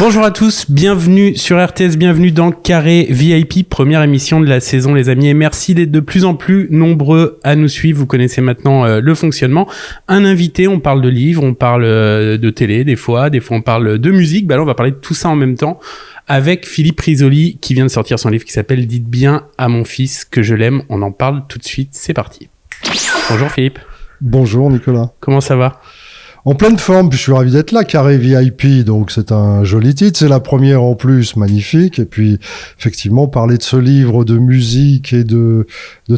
Bonjour à tous, bienvenue sur RTS, bienvenue dans Carré VIP, première émission de la saison les amis, et merci d'être de plus en plus nombreux à nous suivre, vous connaissez maintenant le fonctionnement. Un invité, on parle de livres, on parle de télé des fois on parle de musique, bah là on va parler de tout ça en même temps avec Philippe Risoli qui vient de sortir son livre qui s'appelle « Dites bien à mon fils que je l'aime », on en parle tout de suite, c'est parti. Bonjour Philippe. Bonjour Nicolas. Comment ça va ? En pleine forme, puis je suis ravi d'être là, Carré VIP, donc c'est un joli titre, c'est la première en plus, magnifique, et puis effectivement parler de ce livre de musique et de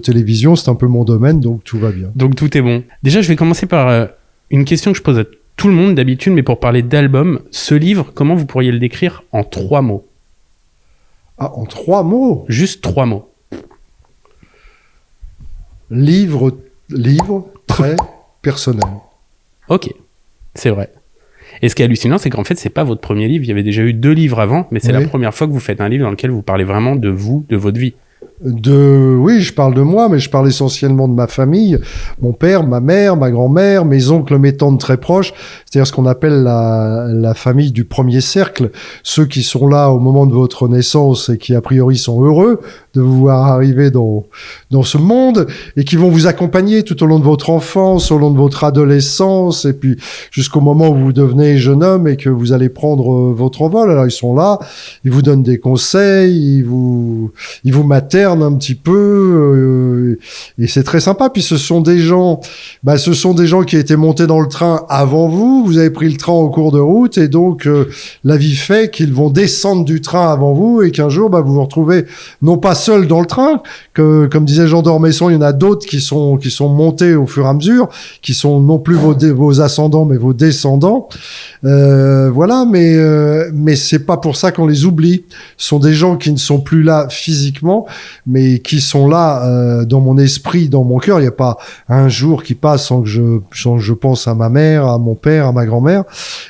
télévision, c'est un peu mon domaine, donc tout va bien. Donc tout est bon. Déjà je vais commencer par une question que je pose à tout le monde d'habitude, mais pour parler d'album, ce livre, comment vous pourriez le décrire en 3 mots ? Ah, en 3 mots ? Juste 3 mots. Livre très personnel. Ok. C'est vrai. Et ce qui est hallucinant, c'est qu'en fait, c'est pas votre premier livre. Il y avait déjà eu 2 livres avant, mais c'est la première fois que vous faites un livre dans lequel vous parlez vraiment de vous, de votre vie. Oui, je parle de moi, mais je parle essentiellement de ma famille, mon père, ma mère, ma grand-mère, mes oncles, mes tantes très proches, c'est-à-dire ce qu'on appelle la famille du premier cercle, ceux qui sont là au moment de votre naissance et qui a priori sont heureux de vous voir arriver dans ce monde et qui vont vous accompagner tout au long de votre enfance, au long de votre adolescence et puis jusqu'au moment où vous devenez jeune homme et que vous allez prendre votre envol. Alors ils sont là, ils vous donnent des conseils, ils vous maternent un petit peu et c'est très sympa. Puis ce sont des gens qui étaient montés dans le train avant vous avez pris le train en cours de route et donc la vie fait qu'ils vont descendre du train avant vous et qu'un jour vous vous retrouvez non pas seul dans le train, que comme disait Jean d'Ormesson, il y en a d'autres qui sont montés au fur et à mesure, qui sont non plus vos ascendants mais vos descendants. Voilà, mais c'est pas pour ça qu'on les oublie. Ce sont des gens qui ne sont plus là physiquement, mais qui sont là dans mon esprit, dans mon cœur. Il n'y a pas un jour qui passe sans que je pense à ma mère, à mon père, à ma grand-mère.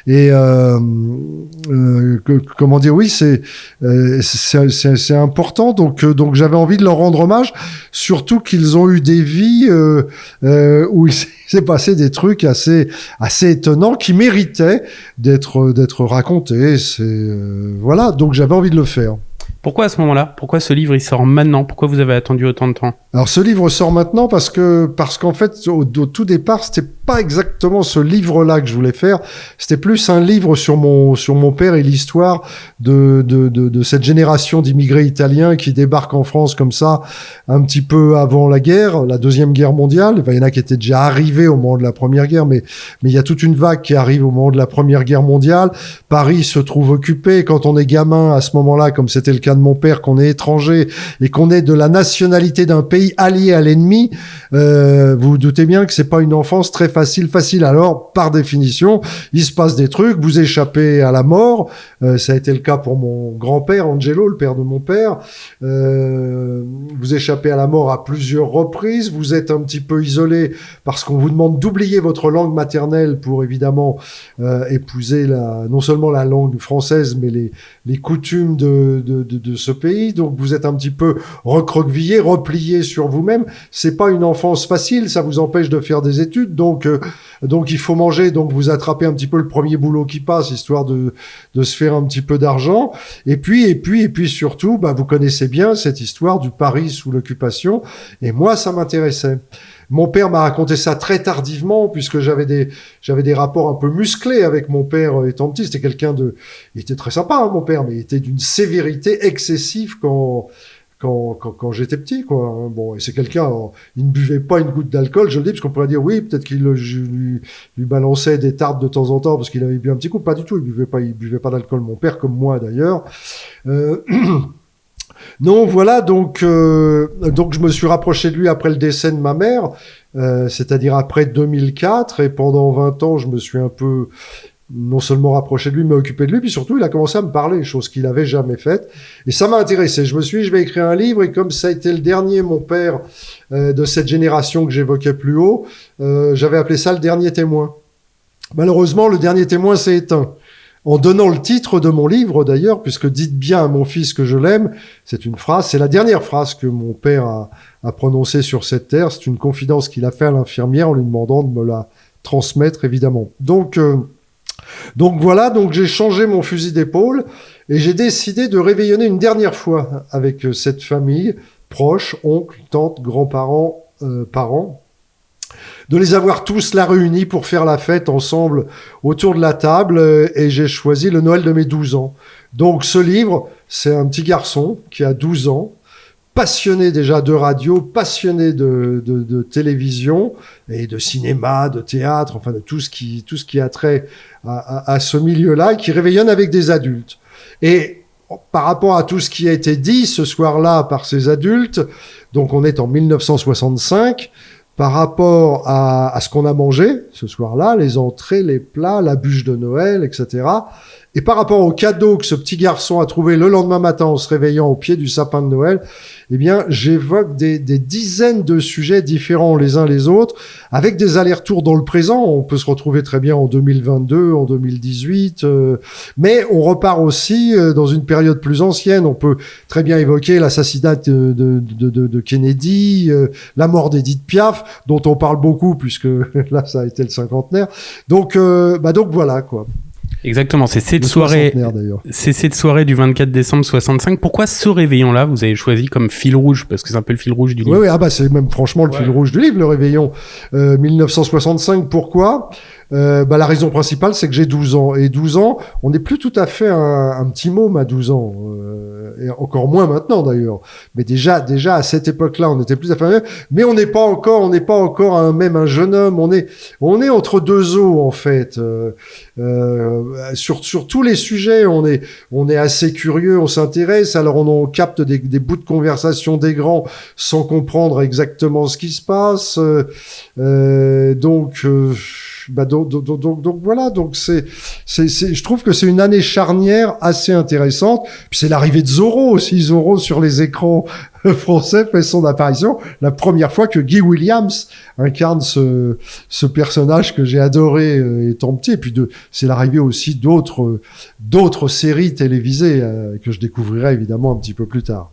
Et comment dire, oui, c'est important. Donc j'avais envie de leur rendre hommage, surtout qu'ils ont eu des vies où il s'est passé des trucs assez étonnants qui méritaient d'être racontés. Voilà, donc j'avais envie de le faire. Pourquoi à ce moment-là ? Pourquoi ce livre il sort maintenant ? Pourquoi vous avez attendu autant de temps ? Alors ce livre sort maintenant parce qu'en fait au tout départ c'était pas exactement ce livre-là que je voulais faire. C'était plus un livre sur mon père et l'histoire de cette génération d'immigrés italiens qui débarquent en France comme ça un petit peu avant la guerre, la Deuxième Guerre mondiale. Enfin, il y en a qui étaient déjà arrivés au moment de la Première Guerre, mais il y a toute une vague qui arrive au moment de la Première Guerre mondiale. Paris se trouve occupé. Quand on est gamin à ce moment-là, comme c'était le cas de mon père, qu'on est étranger et qu'on est de la nationalité d'un pays allié à l'ennemi, vous vous doutez bien que c'est pas une enfance très facile. Alors, par définition, il se passe des trucs, vous échappez à la mort. Ça a été le cas pour mon grand-père, Angelo, le père de mon père. Vous échappez à la mort à plusieurs reprises. Vous êtes un petit peu isolé parce qu'on vous demande d'oublier votre langue maternelle pour évidemment épouser non seulement la langue française, mais les coutumes de ce pays. Donc, vous êtes un petit peu recroquevillé, replié sur vous-même. C'est pas une enfance facile, ça vous empêche de faire des études, donc il faut manger, donc vous attrapez un petit peu le premier boulot qui passe, histoire de se faire un petit peu d'argent, et puis surtout, vous connaissez bien cette histoire du Paris sous l'occupation, et moi ça m'intéressait. Mon père m'a raconté ça très tardivement, puisque j'avais des rapports un peu musclés avec mon père étant petit. C'était il était très sympa, mon père, mais il était d'une sévérité excessive quand j'étais petit, quoi. Bon, et c'est quelqu'un, il ne buvait pas une goutte d'alcool, je le dis, parce qu'on pourrait dire, oui, peut-être qu'il lui balançait des tartes de temps en temps, parce qu'il avait bu un petit coup. Pas du tout, il buvait pas d'alcool, mon père, comme moi, d'ailleurs. Non, voilà, donc je me suis rapproché de lui après le décès de ma mère, c'est-à-dire après 2004, et pendant 20 ans, je me suis un peu non seulement rapproché de lui, mais occupé de lui, puis surtout, il a commencé à me parler, chose qu'il avait jamais faite. Et ça m'a intéressé. Je me suis dit, je vais écrire un livre, et comme ça a été le dernier, mon père, de cette génération que j'évoquais plus haut, j'avais appelé ça le dernier témoin. Malheureusement, le dernier témoin s'est éteint. En donnant le titre de mon livre, d'ailleurs, puisque dites bien à mon fils que je l'aime, c'est une phrase, c'est la dernière phrase que mon père a prononcée sur cette terre. C'est une confidence qu'il a fait à l'infirmière en lui demandant de me la transmettre, évidemment. Donc, Donc voilà, donc j'ai changé mon fusil d'épaule et j'ai décidé de réveillonner une dernière fois avec cette famille, proches, oncles, tantes, grands-parents, parents, de les avoir tous là réunis pour faire la fête ensemble autour de la table et j'ai choisi le Noël de mes 12 ans. Donc ce livre, c'est un petit garçon qui a 12 ans, passionné déjà de radio, passionné de télévision et de cinéma, de théâtre, enfin de tout ce qui a trait à ce milieu-là, et qui réveillonne avec des adultes. Et par rapport à tout ce qui a été dit ce soir-là par ces adultes, donc on est en 1965, par rapport à ce qu'on a mangé ce soir-là, les entrées, les plats, la bûche de Noël, etc. Et par rapport au cadeau que ce petit garçon a trouvé le lendemain matin en se réveillant au pied du sapin de Noël, eh bien, j'évoque des dizaines de sujets différents les uns les autres, avec des allers-retours dans le présent. On peut se retrouver très bien en 2022, en 2018, mais on repart aussi dans une période plus ancienne. On peut très bien évoquer l'assassinat de Kennedy, la mort d'Edith Piaf, dont on parle beaucoup puisque là, ça a été le cinquantenaire. Donc voilà, quoi. Exactement, c'est cette soirée du 24 décembre 65. Pourquoi ce réveillon-là, vous avez choisi comme fil rouge? Parce que c'est un peu le fil rouge du livre. Oui, c'est même franchement le fil rouge du livre, le réveillon. 1965, pourquoi? La raison principale, c'est que j'ai 12 ans. Et 12 ans, on n'est plus tout à fait un petit môme à 12 ans. Et encore moins maintenant, d'ailleurs. Mais déjà, à cette époque-là, on était plus à fait, mais on n'est pas encore un jeune homme. On est entre deux eaux, en fait. Sur tous les sujets, on est assez curieux, on s'intéresse. Alors, on capte des bouts de conversation des grands sans comprendre exactement ce qui se passe. Donc voilà, donc je trouve que c'est une année charnière assez intéressante. Puis c'est l'arrivée de Zorro aussi. Zorro sur les écrans français fait son apparition. La première fois que Guy Williams incarne ce personnage que j'ai adoré étant petit. Et puis c'est l'arrivée aussi d'autres séries télévisées que je découvrirai évidemment un petit peu plus tard.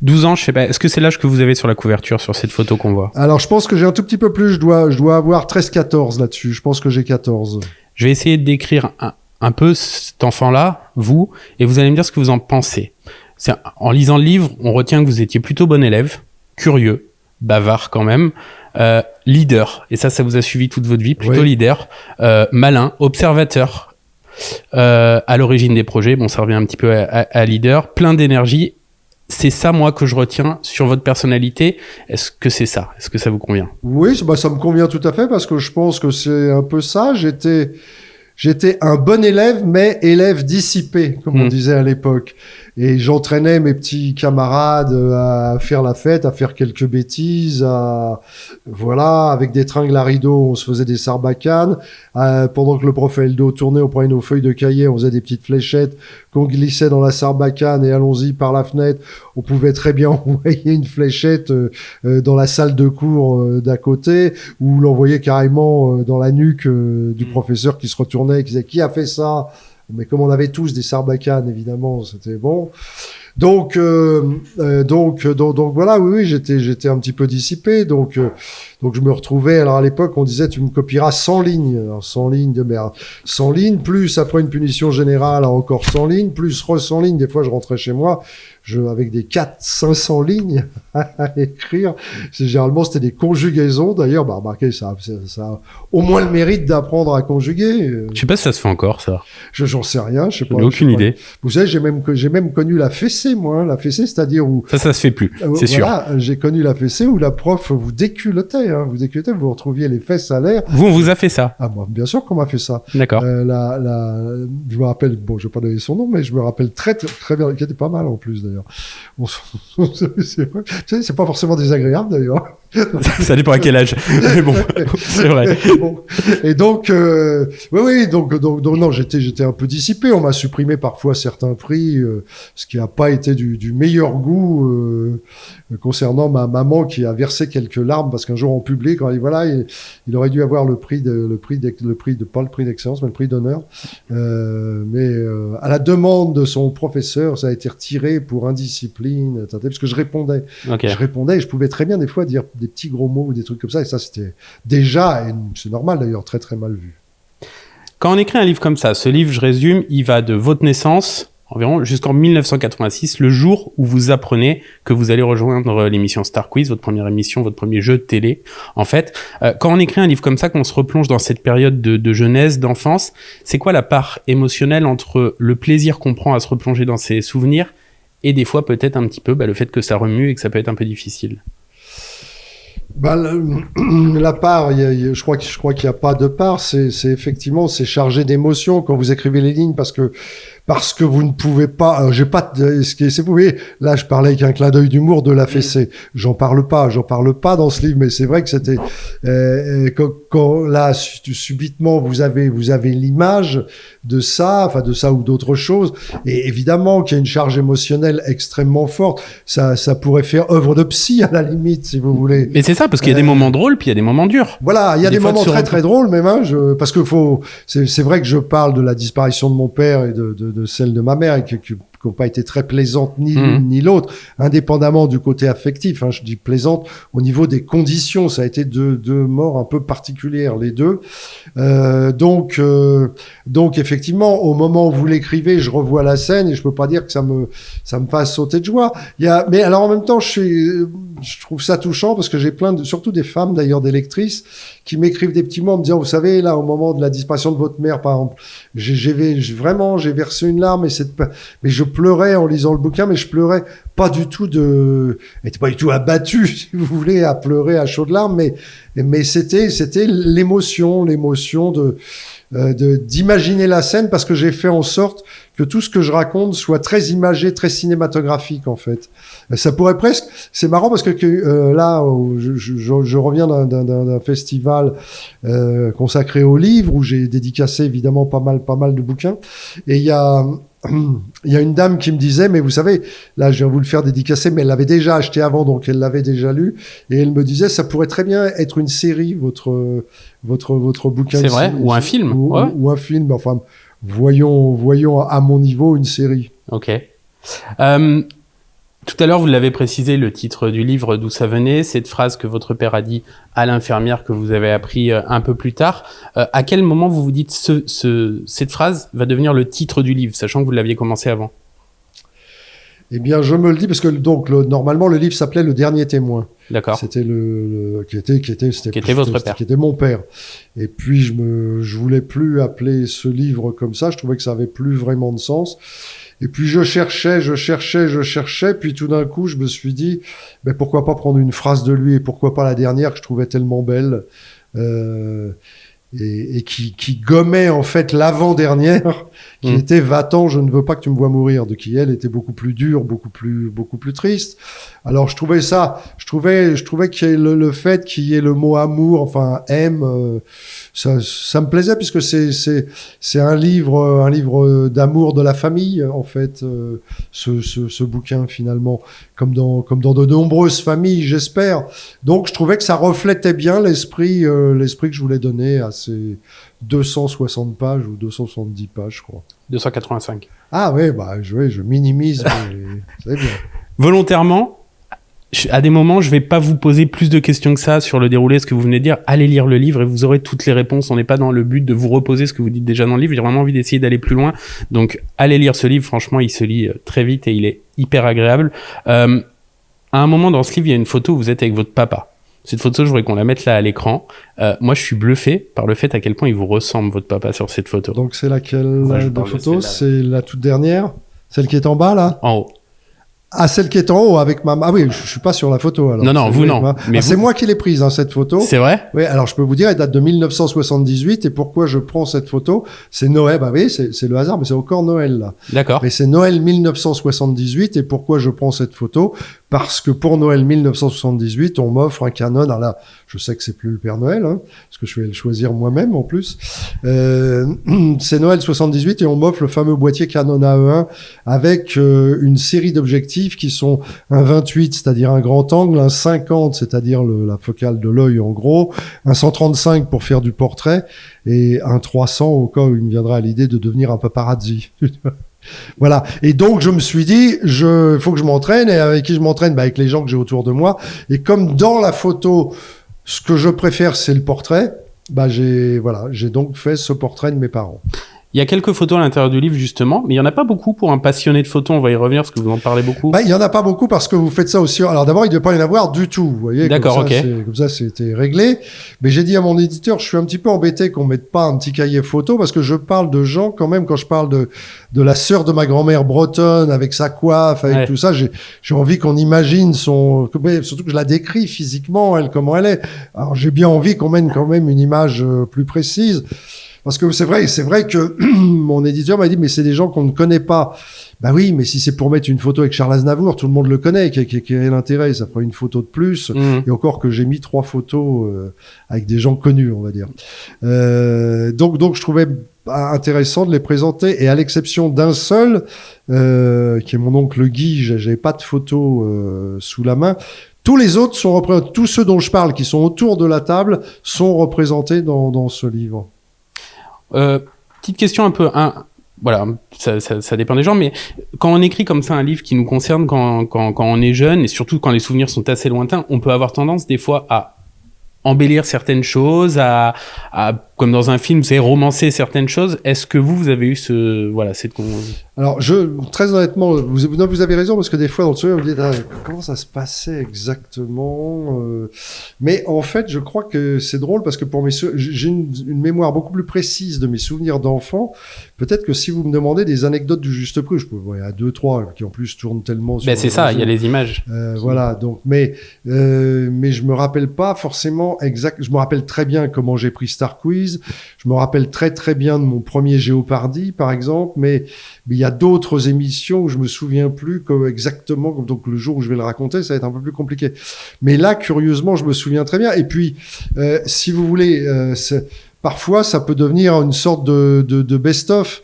12 ans, je sais pas. Est-ce que c'est l'âge que vous avez sur la couverture, sur cette photo qu'on voit? Alors, je pense que j'ai un tout petit peu plus. Je dois avoir 13-14 là-dessus. Je pense que j'ai 14. Je vais essayer de décrire un peu cet enfant-là, vous, et vous allez me dire ce que vous en pensez. En lisant le livre, on retient que vous étiez plutôt bon élève, curieux, bavard quand même, leader. Et ça vous a suivi toute votre vie, plutôt leader, malin, observateur, à l'origine des projets. Bon, ça revient un petit peu à leader, plein d'énergie. C'est ça, moi, que je retiens sur votre personnalité. Est-ce que c'est ça? Est-ce que ça vous convient? Oui, ça me convient tout à fait parce que je pense que c'est un peu ça. J'étais un bon élève, mais élève dissipé, comme on disait à l'époque. Et j'entraînais mes petits camarades à faire la fête, à faire quelques bêtises, avec des tringles à rideaux, on se faisait des sarbacanes. Pendant que le prof Eldo tournait, on prenait nos feuilles de cahier, on faisait des petites fléchettes qu'on glissait dans la sarbacane et allons-y par la fenêtre. On pouvait très bien envoyer une fléchette dans la salle de cours d'à côté, ou l'envoyer carrément dans la nuque du professeur qui se retournait et qui disait « Qui a fait ça ?» Mais comme on avait tous des sarbacanes, évidemment, c'était bon. Donc voilà, oui, j'étais un petit peu dissipé. Donc je me retrouvais. Alors à l'époque, on disait tu me copieras 100 lignes. Alors 100 lignes de merde. 100 lignes plus après une punition générale, encore 100 lignes plus 100 lignes. Des fois, je rentrais chez moi. Avec des 500 lignes à écrire. Généralement, c'était des conjugaisons. D'ailleurs, remarquez, ça a au moins le mérite d'apprendre à conjuguer. Je sais pas si ça se fait encore, ça. J'en sais rien. Je sais pas. J'ai aucune idée. Vous savez, j'ai même connu la fessée, moi. La fessée, c'est-à-dire où... Ça se fait plus, c'est sûr. J'ai connu la fessée où la prof vous déculottait, vous retrouviez les fesses à l'air. Vous, on vous a fait ça? Ah, moi, bien sûr qu'on m'a fait ça. D'accord. Je me rappelle, je vais pas donner son nom, mais je me rappelle très, très bien, qui était pas mal en plus, d'ailleurs. C'est pas forcément désagréable d'ailleurs. Ça dépend à quel âge. Mais bon, c'est vrai. Et donc, donc non, j'étais un peu dissipé. On m'a supprimé parfois certains prix, ce qui n'a pas été du meilleur goût concernant ma maman qui a versé quelques larmes parce qu'un jour en public, on a dit voilà, il aurait dû avoir le prix de pas le prix d'excellence, mais le prix d'honneur. Mais à la demande de son professeur, ça a été retiré pour indiscipline, parce que je répondais. Okay. Je répondais et je pouvais très bien des fois dire des petits gros mots ou des trucs comme ça. Et ça, c'était déjà, et c'est normal d'ailleurs, très très mal vu. Quand on écrit un livre comme ça, ce livre, je résume, il va de votre naissance environ jusqu'en 1986, le jour où vous apprenez que vous allez rejoindre l'émission Star Quiz, votre première émission, votre premier jeu de télé. En fait, quand on écrit un livre comme ça, qu'on se replonge dans cette période de jeunesse, d'enfance, c'est quoi la part émotionnelle entre le plaisir qu'on prend à se replonger dans ses souvenirs et des fois peut-être un petit peu le fait que ça remue et que ça peut être un peu difficile? La part, je crois qu'il n'y a pas de part. C'est effectivement, c'est chargé d'émotions quand vous écrivez les lignes parce que vous ne pouvez pas. J'ai pas. Vous voyez, là, je parlais avec un clin d'œil d'humour de la fessée. J'en parle pas dans ce livre, mais c'est vrai que c'était quand là subitement vous avez l'image de ça ou d'autres choses, et évidemment qu'il y a une charge émotionnelle extrêmement forte. Ça pourrait faire œuvre de psy à la limite, si vous voulez. Mais c'est ça, parce qu'il y a des moments drôles, puis il y a des moments durs. Voilà, il y a des moments très très drôles, même. Parce que c'est vrai que je parle de la disparition de mon père et de celle de ma mère, et qui n'ont pas été très plaisantes ni l'une ni l'autre, indépendamment du côté affectif. Je dis plaisante au niveau des conditions. Ça a été deux morts un peu particulières, les deux. Donc effectivement, au moment où vous l'écrivez, je revois la scène et je peux pas dire que ça me fasse sauter de joie. Mais alors en même temps, je trouve ça touchant parce que j'ai surtout des femmes d'ailleurs, des lectrices, qui m'écrivent des petits mots en me disant, vous savez, là, au moment de la disparition de votre mère, par exemple, j'ai versé une larme mais je pleurais en lisant le bouquin, mais je pleurais pas du tout j'étais pas du tout abattu, si vous voulez, à pleurer à chaudes larmes, mais c'était l'émotion d'imaginer la scène, parce que j'ai fait en sorte que tout ce que je raconte soit très imagé, très cinématographique, en fait. Ça pourrait presque, c'est marrant parce que là, je reviens d'un festival consacré aux livres où j'ai dédicacé évidemment pas mal de bouquins, et il y a une dame qui me disait, mais vous savez, là, je viens vous le faire dédicacer, mais elle l'avait déjà acheté avant, donc elle l'avait déjà lu, et elle me disait, ça pourrait très bien être une série, votre bouquin. C'est vrai, ou un film. Ou un film, enfin, voyons à mon niveau une série. Ok. Tout à l'heure, vous l'avez précisé, le titre du livre, d'où ça venait, cette phrase que votre père a dit à l'infirmière que vous avez appris un peu plus tard. À quel moment vous vous dites cette phrase va devenir le titre du livre, sachant que vous l'aviez commencé avant? Eh bien, je me le dis parce que normalement le livre s'appelait Le Dernier Témoin. D'accord. C'était qui était votre père. Qui était mon père. Et puis je voulais plus appeler ce livre comme ça. Je trouvais que ça avait plus vraiment de sens. Et puis je cherchais, puis tout d'un coup je me suis dit, ben pourquoi pas prendre une phrase de lui, et pourquoi pas la dernière que je trouvais tellement belle, et qui gommait en fait l'avant-dernière, qui était va-t'en, je ne veux pas que tu me vois mourir, de qui elle était beaucoup plus dure, beaucoup plus triste. Alors je trouvais que le fait qu'il y ait le mot amour, enfin aime, ça me plaisait, puisque c'est un livre d'amour de la famille, en fait, ce bouquin, finalement, comme dans de nombreuses familles, j'espère. Donc je trouvais que ça reflétait bien l'esprit que je voulais donner à ces 260 pages ou 270 pages, je crois. 285. Ah oui, je minimise, mais c'est bien. Volontairement, à des moments, je vais pas vous poser plus de questions que ça sur le déroulé, ce que vous venez de dire. Allez lire le livre et vous aurez toutes les réponses. On n'est pas dans le but de vous reposer ce que vous dites déjà dans le livre. J'ai vraiment envie d'essayer d'aller plus loin. Donc, allez lire ce livre. Franchement, il se lit très vite et il est hyper agréable. À un moment dans ce livre, il y a une photo où vous êtes avec votre papa. Cette photo, je voudrais qu'on la mette là à l'écran. Moi, je suis bluffé par le fait à quel point il vous ressemble, votre papa, sur cette photo. Donc, c'est laquelle de photo? C'est la toute dernière? Celle qui est en bas, là? En haut. Ah, celle qui est en haut avec ma... Ah oui, je suis pas sur la photo, alors. Non, vous, non. Mais c'est moi qui l'ai prise, cette photo. C'est vrai? Oui, alors je peux vous dire, elle date de 1978, et pourquoi je prends cette photo? C'est Noël, oui, c'est le hasard, mais c'est encore Noël, là. D'accord. Mais c'est Noël 1978, et pourquoi je prends cette photo? Parce que pour Noël 1978, on m'offre un Canon. Alors là, je sais que c'est plus le Père Noël, parce que je vais le choisir moi-même, en plus. C'est Noël 78, et on m'offre le fameux boîtier Canon AE1 avec une série d'objectifs qui sont un 28, c'est-à-dire un grand angle, un 50, c'est-à-dire la focale de l'œil en gros, un 135 pour faire du portrait, et un 300 au cas où il me viendra à l'idée de devenir un paparazzi. Voilà. Et donc, je me suis dit, faut que je m'entraîne, et avec qui je m'entraîne? Avec les gens que j'ai autour de moi. Et comme dans la photo, ce que je préfère, c'est le portrait, j'ai donc fait ce portrait de mes parents. Il y a quelques photos à l'intérieur du livre, justement, mais il y en a pas beaucoup pour un passionné de photos. On va y revenir parce que vous en parlez beaucoup. Il y en a pas beaucoup parce que vous faites ça aussi. Alors d'abord, il ne devait pas y en avoir du tout. Vous voyez. D'accord, ok. Comme ça, c'était réglé. Mais j'ai dit à mon éditeur, je suis un petit peu embêté qu'on mette pas un petit cahier photo parce que je parle de gens quand même. Quand je parle de la sœur de ma grand-mère bretonne avec sa coiffe, avec tout ça, j'ai envie qu'on imagine surtout que je la décris physiquement, elle, comment elle est. Alors j'ai bien envie qu'on mène quand même une image plus précise. Parce que c'est vrai que mon éditeur m'a dit, mais c'est des gens qu'on ne connaît pas. Bah oui, mais si c'est pour mettre une photo avec Charles Aznavour, tout le monde le connaît. Quel est l'intérêt? Ça ferait une photo de plus. Et encore que j'ai mis 3 photos avec des gens connus, on va dire. Donc je trouvais intéressant de les présenter. Et à l'exception d'un seul, qui est mon oncle Guy, j'avais pas de photo sous la main. Tous les autres sont représentés. Tous ceux dont je parle, qui sont autour de la table, sont représentés dans ce livre. Petite question un peu, voilà, ça dépend des gens, mais quand on écrit comme ça un livre qui nous concerne quand on est jeune, et surtout quand les souvenirs sont assez lointains, on peut avoir tendance des fois à embellir certaines choses, à comme dans un film, vous savez, romancer certaines choses. Est-ce que vous avez eu cette... Alors, très honnêtement, vous avez raison, parce que des fois, dans le souvenir, vous dites, comment ça se passait exactement mais en fait, je crois que c'est drôle, parce que j'ai une mémoire beaucoup plus précise de mes souvenirs d'enfant. Peut-être que si vous me demandez des anecdotes du juste prix, il y a 2, 3 qui en plus tournent tellement sur c'est ça, il y a les images. Voilà, donc, mais je me rappelle pas forcément je me rappelle très bien comment j'ai pris Star Quiz. Je me rappelle très très bien de mon premier Jeopardy, par exemple, mais il y a d'autres émissions où je me souviens plus exactement, donc le jour où je vais le raconter, ça va être un peu plus compliqué. Mais là, curieusement, je me souviens très bien. Et puis, si vous voulez, parfois, ça peut devenir une sorte de best-of.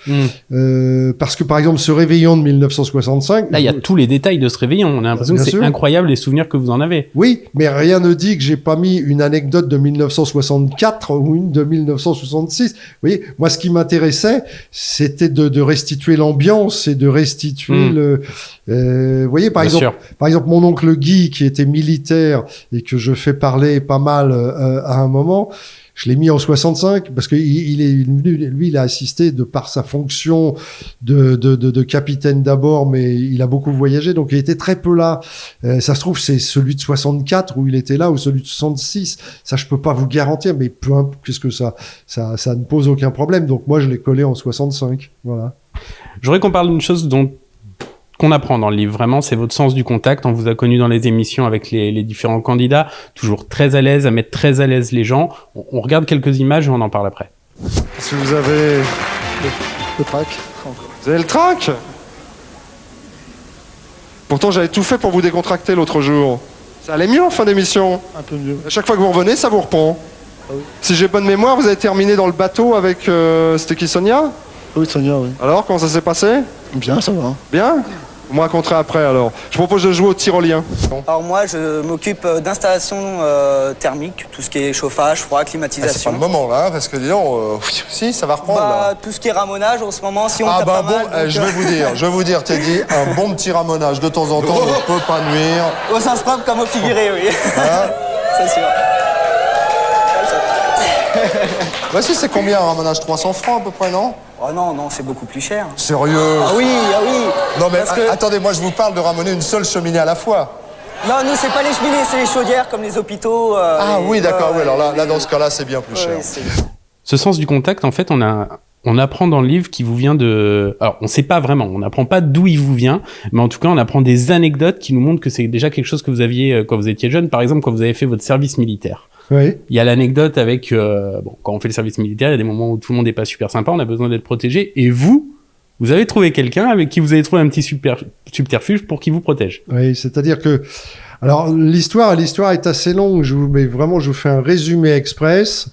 Parce que, par exemple, ce réveillon de 1965... Là, il y a tous les détails de ce révéillon. On a l'impression que c'est incroyable les souvenirs que vous en avez. Oui, mais rien ne dit que j'ai pas mis une anecdote de 1964 ou une de 1966. Vous voyez, moi, ce qui m'intéressait, c'était de restituer l'ambiance et de restituer vous voyez, par exemple, mon oncle Guy, qui était militaire et que je fais parler pas mal à un moment... Je l'ai mis en 65 parce que lui, il a assisté de par sa fonction de capitaine d'abord, mais il a beaucoup voyagé, donc il était très peu là. Ça se trouve, c'est celui de 64 où il était là, ou celui de 66. Ça, je peux pas vous garantir, mais peu importe, puisque ça ne pose aucun problème. Donc moi, je l'ai collé en 65. Voilà. J'aurais qu'on parle d'une chose qu'on apprend dans le livre, vraiment, c'est votre sens du contact. On vous a connu dans les émissions avec les différents candidats, toujours très à l'aise, à mettre très à l'aise les gens. On regarde quelques images et on en parle après. Est-ce que vous avez le trac? Vous avez le trac? Pourtant, j'avais tout fait pour vous décontracter l'autre jour. Ça allait mieux en fin d'émission? Un peu mieux. À chaque fois que vous revenez, ça vous reprend. Ah oui. Si j'ai bonne mémoire, vous avez terminé dans le bateau avec... c'était qui, Sonia? Oui, Sonia, oui. Alors, comment ça s'est passé? Bien, ça va. Bien? Vous me raconterez après, alors. Je propose de jouer au tyrolien. Alors moi, je m'occupe d'installation thermique, tout ce qui est chauffage, froid, climatisation. C'est pas le moment, là, parce que, disons, si, ça va reprendre, là. Tout ce qui est ramonage, en ce moment, si on tape pas mal... donc... je vais vous dire, Teddy, un bon petit ramonage de temps en temps ne peut pas nuire. Au sens propre comme au figuré, oui. Hein? C'est sûr. Voici, c'est combien un ramonage? 300 francs, à peu près, non? Oh non, c'est beaucoup plus cher. Sérieux? Ah oui. Non, mais que... attendez, moi, je vous parle de ramoner une seule cheminée à la fois. Non, nous, c'est pas les cheminées, c'est les chaudières, comme les hôpitaux. Oui, d'accord, oui, alors là, dans ce cas-là, c'est bien plus cher. Ce sens du contact, en fait, on apprend dans le livre qui vous vient de... Alors, on sait pas vraiment, on n'apprend pas d'où il vous vient, mais en tout cas, on apprend des anecdotes qui nous montrent que c'est déjà quelque chose que vous aviez quand vous étiez jeune. Par exemple, quand vous avez fait votre service militaire. Oui. Il y a l'anecdote avec... quand on fait le service militaire, il y a des moments où tout le monde n'est pas super sympa, on a besoin d'être protégé, et vous avez trouvé quelqu'un avec qui vous avez trouvé un petit subterfuge pour qu'il vous protège. Oui, c'est-à-dire que... Alors, l'histoire est assez longue, mais vraiment, je vous fais un résumé express.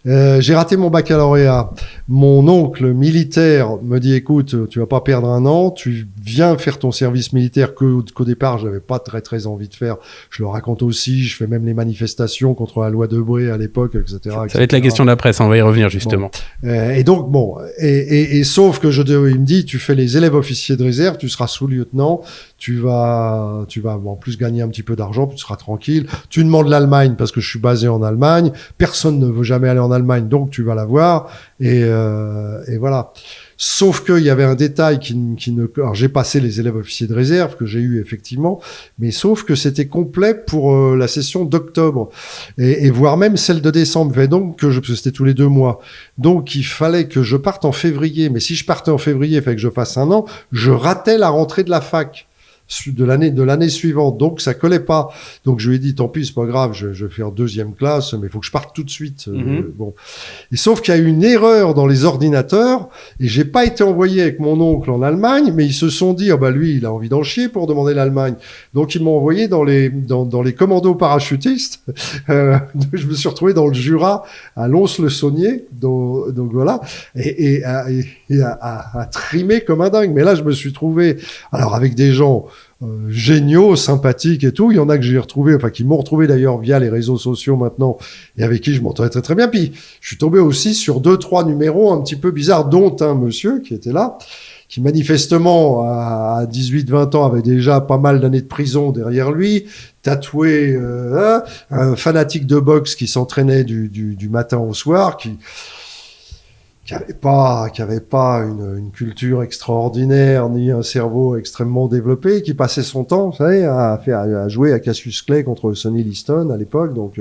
J'ai raté mon baccalauréat. Mon oncle militaire me dit, écoute, tu vas pas perdre un an, tu viens faire ton service militaire qu'au départ, j'avais pas très très envie de faire. Je le raconte aussi, je fais même les manifestations contre la loi Debré à l'époque, etc. Ça va être la question d'après, on va y revenir justement. Et donc, sauf que il me dit, tu fais les élèves officiers de réserve, tu seras sous-lieutenant, tu vas en plus gagner un petit peu peu d'argent, puis tu seras tranquille. Tu demandes l'Allemagne parce que je suis basé en Allemagne. Personne ne veut jamais aller en Allemagne, donc tu vas la voir. Et voilà. Sauf qu'il y avait un détail qui ne... Alors, j'ai passé les élèves officiers de réserve, que j'ai eu effectivement, mais sauf que c'était complet pour la session d'octobre, et voire même celle de décembre. Et donc, parce que c'était tous les 2 mois. Donc, il fallait que je parte en février. Mais si je partais en février, il fallait que je fasse 1 an, je ratais la rentrée de la fac de l'année suivante, donc ça collait pas. Donc je lui ai dit tant pis, c'est pas grave, je vais faire 2e classe, mais il faut que je parte tout de suite. Bon. Et sauf qu'il y a eu une erreur dans les ordinateurs et j'ai pas été envoyé avec mon oncle en Allemagne, mais ils se sont dit lui il a envie d'en chier pour demander l'Allemagne. Donc ils m'ont envoyé dans les commandos parachutistes. Je me suis retrouvé dans le Jura à Lons-le-Saunier, donc voilà, et à trimer comme un dingue. Mais là je me suis trouvé avec des gens géniaux, sympathiques et tout. Il y en a que j'ai retrouvé, qui m'ont retrouvé d'ailleurs via les réseaux sociaux maintenant, et avec qui je m'entendais très très bien. Puis je suis tombé aussi sur 2-3 numéros un petit peu bizarres, dont un monsieur qui était là, qui manifestement à 18-20 ans avait déjà pas mal d'années de prison derrière lui, tatoué, un fanatique de boxe qui s'entraînait du matin au soir, qui avait pas une culture extraordinaire ni un cerveau extrêmement développé, qui passait son temps, vous savez, à jouer à Cassius Clay contre Sonny Liston à l'époque, donc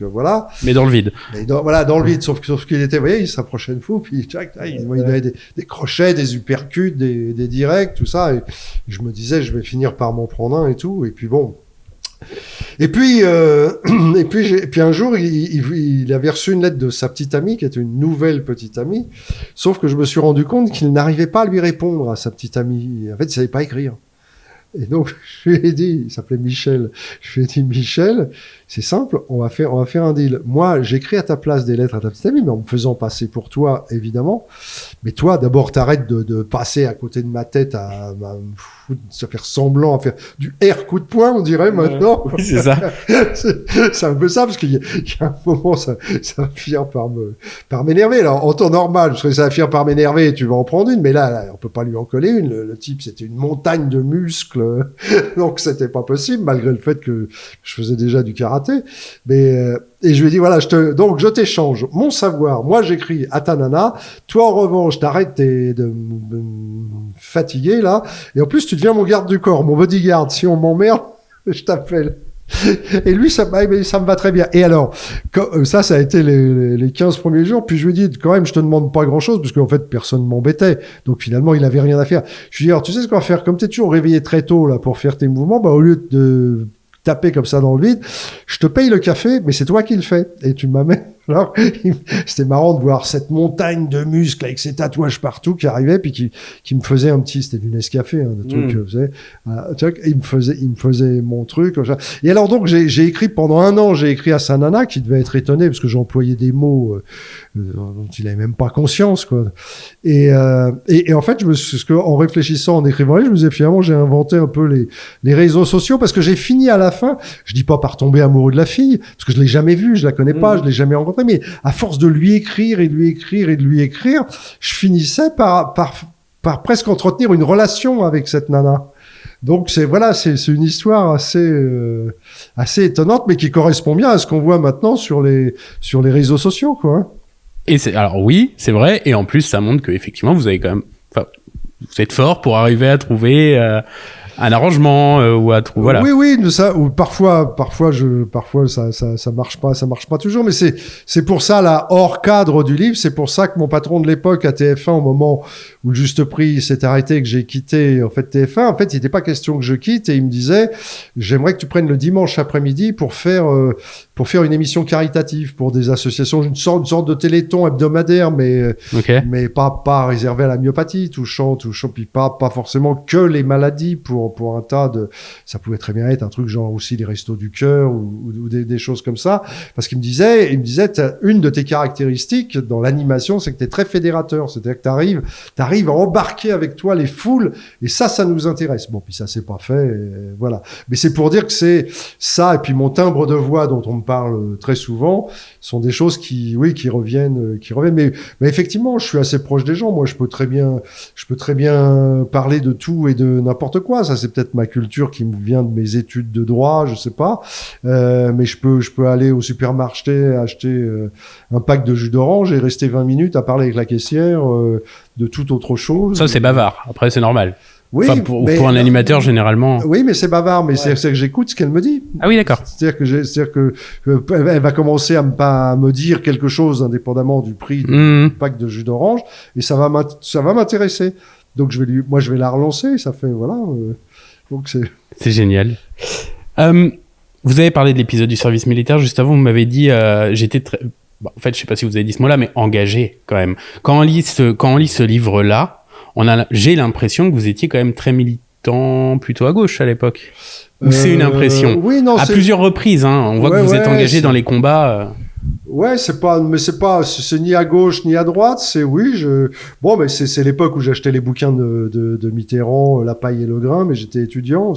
voilà. Mais dans le vide. Dans le vide, sauf qu'il était, vous voyez, il s'approchait de fou, puis il avait des crochets, des uppercuts, des directs, tout ça, et je me disais, je vais finir par m'en prendre un et tout, et puis bon. Et puis un jour, il avait reçu une lettre de sa petite amie, qui était une nouvelle petite amie. Sauf que je me suis rendu compte qu'il n'arrivait pas à lui répondre à sa petite amie. En fait, il savait pas écrire. Et donc, je lui ai dit, il s'appelait Michel. Je lui ai dit, Michel, c'est simple, on va faire un deal. Moi, j'écris à ta place des lettres à ta petite amie, mais en me faisant passer pour toi, évidemment. Mais toi, d'abord, t'arrêtes de passer à côté de ma tête à me foutre, à faire semblant, à faire du R coup de poing, on dirait, maintenant. Oui, c'est ça. C'est un peu ça, parce qu'il y a un moment, ça va finir par m'énerver. Alors, en temps normal, parce que ça va finir par m'énerver et tu vas en prendre une, mais là, on peut pas lui en coller une. Le type, c'était une montagne de muscles. Donc, c'était pas possible, malgré le fait que je faisais déjà du karaté. Mais, et je lui ai dit, voilà, donc je t'échange mon savoir. Moi, j'écris à ta nana. Toi, en revanche, t'arrêtes de me fatiguer, là. Et en plus, tu deviens mon garde du corps, mon bodyguard. Si on m'emmerde, je t'appelle. Et lui, ça me va très bien. Et alors, ça a été les 15 premiers jours. Puis je lui ai dit, quand même, je te demande pas grand chose, parce qu'en fait, personne m'embêtait. Donc finalement, il avait rien à faire. Je lui ai dit, alors, tu sais ce qu'on va faire? Comme t'es toujours réveillé très tôt, là, pour faire tes mouvements, au lieu de taper comme ça dans le vide, je te paye le café, mais c'est toi qui le fais. Et tu m'amènes. Alors, c'était marrant de voir cette montagne de muscles avec ses tatouages partout qui arrivait, puis qui me faisait un petit, c'était du Nescafé, des trucs, vous savez, il me faisait mon truc, comme ça. Et alors donc, j'ai écrit pendant 1 an, j'ai écrit à sa nana, qui devait être étonnée, parce que j'employais des mots dont il avait même pas conscience, quoi. Et en fait, en réfléchissant, en écrivant, je me disais, finalement, j'ai inventé un peu les réseaux sociaux, parce que j'ai fini à la fin, je dis pas par tomber amoureux de la fille, parce que je l'ai jamais vue, je la connais pas, je l'ai jamais rencontrée, mais à force de lui écrire et de lui écrire et de lui écrire, je finissais par presque entretenir une relation avec cette nana. Donc c'est une histoire assez étonnante, mais qui correspond bien à ce qu'on voit maintenant sur les réseaux sociaux, quoi. Hein. Et alors oui, c'est vrai, et en plus ça montre que effectivement vous êtes fort pour arriver à trouver un arrangement ou à trouver, voilà. Oui, ça, ou parfois ça marche pas toujours, mais c'est pour ça, là, hors cadre du livre, c'est pour ça que mon patron de l'époque à TF1, au moment où le Juste Prix s'est arrêté, que j'ai quitté, en fait, TF1, en fait, il n'était pas question que je quitte, et il me disait, j'aimerais que tu prennes le dimanche après-midi pour faire une émission caritative pour des associations, une sorte de téléthon hebdomadaire, mais pas réservé à la myopathie, touchant, puis pas forcément que les maladies pour un tas de, ça pouvait très bien être un truc genre aussi les restos du cœur ou des choses comme ça, parce qu'il me disait, une de tes caractéristiques dans l'animation, c'est que t'es très fédérateur, c'est-à-dire que t'arrives à embarquer avec toi les foules, et ça nous intéresse. Bon, puis ça c'est pas fait, voilà. Mais c'est pour dire que c'est ça, et puis mon timbre de voix dont on me parle très souvent, sont des choses qui reviennent. Mais effectivement, je suis assez proche des gens. Moi, je peux très bien parler de tout et de n'importe quoi. Ça, c'est peut-être ma culture qui me vient de mes études de droit, je sais pas. Mais je peux aller au supermarché, acheter un pack de jus d'orange et rester 20 minutes à parler avec la caissière de toute autre chose. Ça, c'est bavard. Après, c'est normal. Oui, enfin, pour un animateur, généralement. Oui, mais c'est bavard. Mais c'est que j'écoute ce qu'elle me dit. Ah oui, d'accord. C'est-à-dire que elle va commencer à me dire quelque chose indépendamment du prix du pack de jus d'orange, et ça va m'intéresser. Donc je vais la relancer. Ça fait voilà. Donc c'est génial. Vous avez parlé de l'épisode du service militaire juste avant. Vous m'avez dit j'étais très. Bon, en fait, je sais pas si vous avez dit ce mot-là, mais engagé quand même. Quand on lit ce livre-là. J'ai l'impression que vous étiez quand même très militant, plutôt à gauche à l'époque. Ou c'est une impression? Oui, non. À plusieurs reprises, hein. On voit que vous êtes engagé dans les combats. Ouais, c'est ni à gauche ni à droite. Mais c'est l'époque où j'achetais les bouquins de Mitterrand, La Paille et le Grain, mais j'étais étudiant.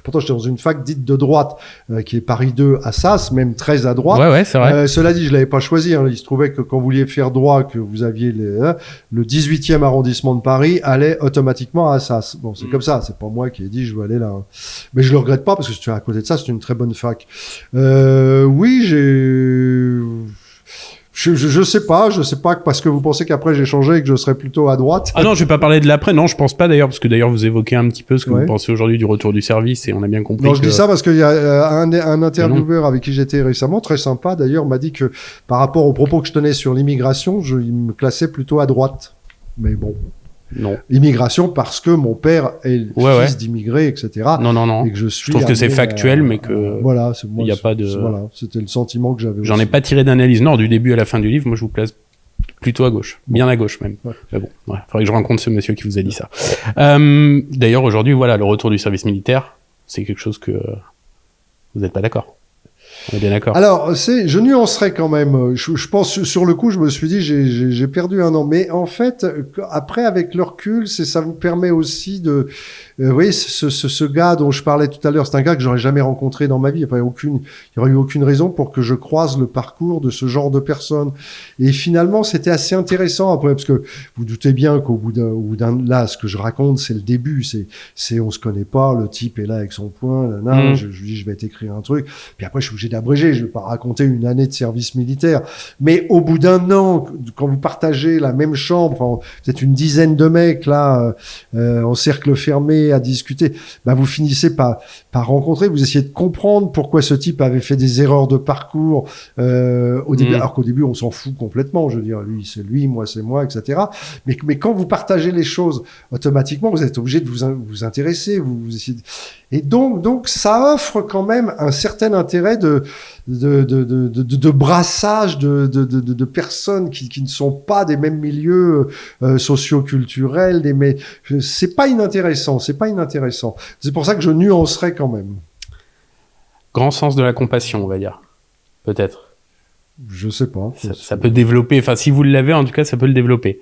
Pourtant, j'étais dans une fac dite de droite, qui est Paris 2 à Sas, même très à droite. Ouais, c'est vrai. Cela dit, je l'avais pas choisi, hein. Il se trouvait que quand vous vouliez faire droit, que vous aviez le 18e arrondissement de Paris allait automatiquement à Assas. Bon, c'est comme ça. C'est pas moi qui ai dit, je veux aller là. Mais je le regrette pas parce que à côté de ça, c'est une très bonne fac. Oui, je sais pas parce que vous pensez qu'après j'ai changé et que je serais plutôt à droite. Ah non, je vais pas parler de l'après, non, je pense pas d'ailleurs, parce que d'ailleurs vous évoquez un petit peu ce que vous pensez aujourd'hui du retour du service et on a bien compris. Non, je dis ça parce qu'il y a un intervieweur avec qui j'étais récemment, très sympa d'ailleurs, m'a dit que par rapport aux propos que je tenais sur l'immigration, il me classait plutôt à droite. Mais bon. Non. Immigration parce que mon père est le fils d'immigrés, etc. Non. Et que je trouve que c'est factuel, mais que voilà, il n'y a pas de. Voilà, c'était le sentiment que j'avais. J'en ai pas tiré d'analyse. Non, du début à la fin du livre, moi je vous place plutôt à gauche, bien à gauche même. Ouais. Mais bon, faudrait que je rencontre ce monsieur qui vous a dit ça. D'ailleurs, aujourd'hui, voilà, le retour du service militaire, c'est quelque chose que vous n'êtes pas d'accord. On est bien d'accord. Alors, je nuancerais quand même. Je pense, sur le coup, je me suis dit, j'ai perdu un an. Mais en fait, après, avec le recul, ça vous permet aussi de... oui, ce gars dont je parlais tout à l'heure, c'est un gars que j'aurais jamais rencontré dans ma vie. Enfin, il n'y aurait eu aucune raison pour que je croise le parcours de ce genre de personne. Et finalement, c'était assez intéressant après, parce que vous doutez bien qu'au bout d'un, là, ce que je raconte, c'est le début. On se connaît pas, le type est là avec son poing, je lui dis, je vais t'écrire un truc. Puis après, je suis obligé d'abrégé, je vais pas raconter une année de service militaire, mais au bout d'un an, quand vous partagez la même chambre, enfin, peut-être une dizaine de mecs là, en cercle fermé à discuter, bah vous finissez par rencontrer, vous essayez de comprendre pourquoi ce type avait fait des erreurs de parcours au début, alors qu'au début on s'en fout complètement, je veux dire, lui c'est lui, moi c'est moi, etc. Mais quand vous partagez les choses, automatiquement vous êtes obligé de vous intéresser, vous essayez et donc ça offre quand même un certain intérêt de brassage de personnes qui ne sont pas des mêmes milieux socio-culturels, mais c'est pas inintéressant. C'est pour ça que je nuancerais quand même. Grand sens de la compassion, on va dire. Peut-être. Je sais pas. Ça peut développer, enfin si vous l'avez en tout cas ça peut le développer.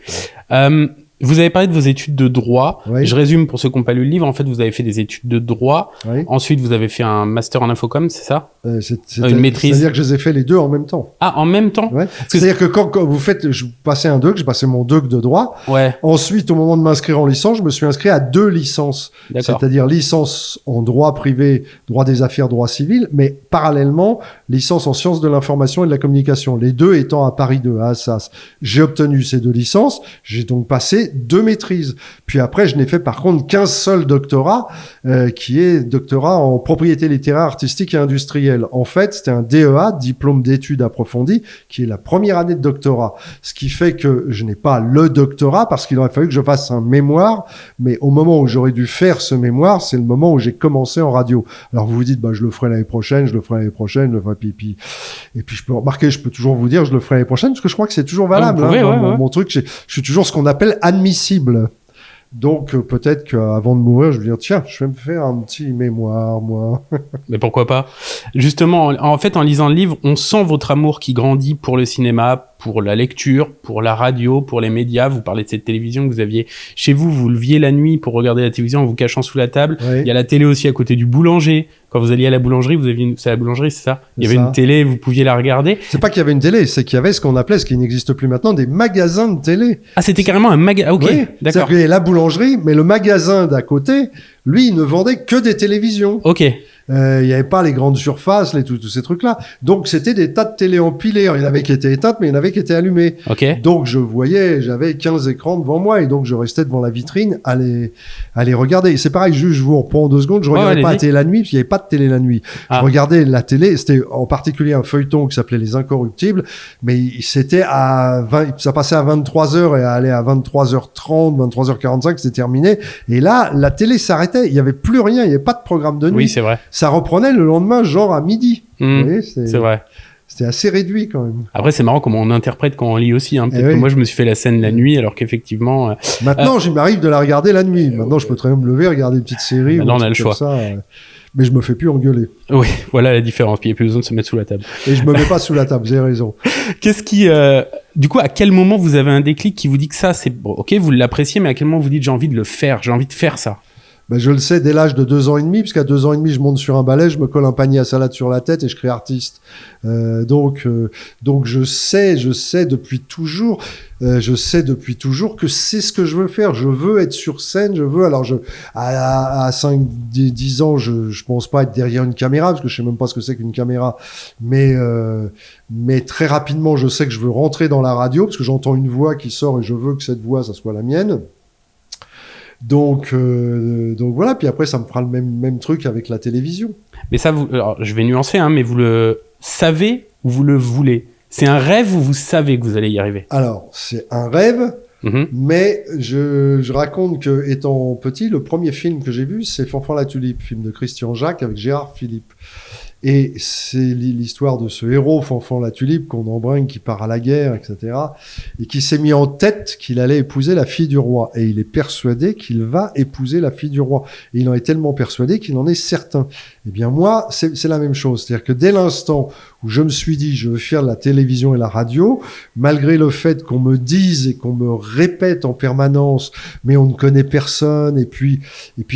Vous avez parlé de vos études de droit. Oui. Je résume pour ceux qui n'ont pas lu le livre. En fait, vous avez fait des études de droit. Oui. Ensuite, vous avez fait un master en infocom, c'est ça? Une maîtrise. C'est-à-dire que je les ai fait les deux en même temps. Ah, en même temps? Ouais. C'est-à-dire que quand vous faites, je passais un DEUC, j'ai passé mon DEUC de droit. Ouais. Ensuite, au moment de m'inscrire en licence, je me suis inscrit à 2 licences. D'accord. C'est-à-dire licence en droit privé, droit des affaires, droit civil, mais parallèlement, licence en sciences de l'information et de la communication. Les deux étant à Paris 2, à Assas. J'ai obtenu ces 2 licences. J'ai donc passé 2 maîtrises. Puis après, je n'ai fait par contre qu'un seul doctorat, qui est doctorat en propriété littéraire, artistique et industrielle. En fait, c'était un DEA, diplôme d'études approfondies, qui est la première année de doctorat. Ce qui fait que je n'ai pas le doctorat parce qu'il aurait fallu que je fasse un mémoire, mais au moment où j'aurais dû faire ce mémoire, c'est le moment où j'ai commencé en radio. Alors vous vous dites, je le ferai l'année prochaine, je le ferai pipi. Et puis je peux toujours vous dire, je le ferai l'année prochaine, parce que je crois que c'est toujours valable. Mon truc, je suis toujours ce qu'on appelle admissible. Donc peut-être qu'avant de mourir, je vais dire tiens, je vais me faire un petit mémoire, moi. Mais pourquoi pas? Justement, en fait, en lisant le livre, on sent votre amour qui grandit pour le cinéma, pour la lecture, pour la radio, pour les médias. Vous parlez de cette télévision que vous aviez chez vous. Vous leviez la nuit pour regarder la télévision en vous cachant sous la table. Oui. Il y a la télé aussi à côté du boulanger. Quand vous alliez à la boulangerie, c'est la boulangerie, c'est ça? Il y avait ça. une télé, vous pouviez la regarder. C'est pas qu'il y avait une télé, c'est qu'il y avait ce qu'on appelait, ce qui n'existe plus maintenant, des magasins de télé. Ah, c'était carrément un magasin. Ok, Oui, d'accord. c'est-à-dire qu'il y avait la boulangerie, mais le magasin d'à côté, lui, il ne vendait que des télévisions. Ok. Il n'y avait pas les grandes surfaces, tous ces trucs-là. Donc, c'était des tas de télé empilées. Il y en avait qui étaient éteintes, mais il y en avait qui étaient allumées. Ok. Donc, j'avais 15 écrans devant moi, et donc je restais devant la vitrine à les regarder. Et c'est pareil, juste, je vous reprends en 2 secondes, je regardais pas la télé la nuit, parce qu'il n'y avait pas de télé la nuit. Ah. Je regardais la télé, c'était en particulier un feuilleton qui s'appelait Les Incorruptibles, mais c'était ça passait à 23h et allait à 23h30, 23h45, c'était terminé. Et là, la télé s'arrêtait, il n'y avait plus rien, il n'y avait pas de programme de nuit. Oui, c'est vrai. Ça reprenait le lendemain, genre à midi. Vous voyez, C'est vrai. C'était assez réduit quand même. Après, c'est marrant comment on interprète quand on lit aussi. Hein. Peut-être que moi, je me suis fait la scène la nuit, alors qu'effectivement... Maintenant, il m'arrive de la regarder la nuit. Maintenant, je peux très bien me lever, regarder une petite série. Maintenant, on a le choix. Ça, mais je me fais plus engueuler. Oui, voilà la différence. Puis il n'y a plus besoin de se mettre sous la table. Et je me mets pas sous la table, vous avez raison. Qu'est-ce qui... Du coup, à quel moment vous avez un déclic qui vous dit que ça, c'est... Bon, ok, vous l'appréciez, mais à quel moment vous dites j'ai envie de le faire, j'ai envie de faire ça? Ben, je le sais dès l'âge de 2 ans et demi, puisqu'à 2 ans et demi, je monte sur un balai, je me colle un panier à salade sur la tête et je crée artiste. Donc je sais depuis toujours, que c'est ce que je veux faire. Je veux être sur scène, à 5, 10 ans, je pense pas être derrière une caméra, parce que je sais même pas ce que c'est qu'une caméra. Mais très rapidement, je sais que je veux rentrer dans la radio, parce que j'entends une voix qui sort et je veux que cette voix, ça soit la mienne. Donc voilà, puis après ça me fera le même truc avec la télévision. Mais ça, alors, je vais nuancer, hein, mais vous le savez ou vous le voulez? C'est un rêve ou vous savez que vous allez y arriver? Alors, c'est un rêve, mais je raconte que, étant petit, le premier film que j'ai vu, c'est Fanfan la Tulipe, film de Christian Jacques avec Gérard Philippe. Et c'est l'histoire de ce héros, Fanfan la Tulipe, qu'on embringue, qui part à la guerre, etc. Et qui s'est mis en tête qu'il allait épouser la fille du roi. Et il est persuadé qu'il va épouser la fille du roi. Et il en est tellement persuadé qu'il en est certain. Eh bien, moi, c'est la même chose. C'est-à-dire que dès l'instant où je me suis dit, je veux faire de la télévision et la radio, malgré le fait qu'on me dise et qu'on me répète en permanence, mais on ne connaît personne. Et puis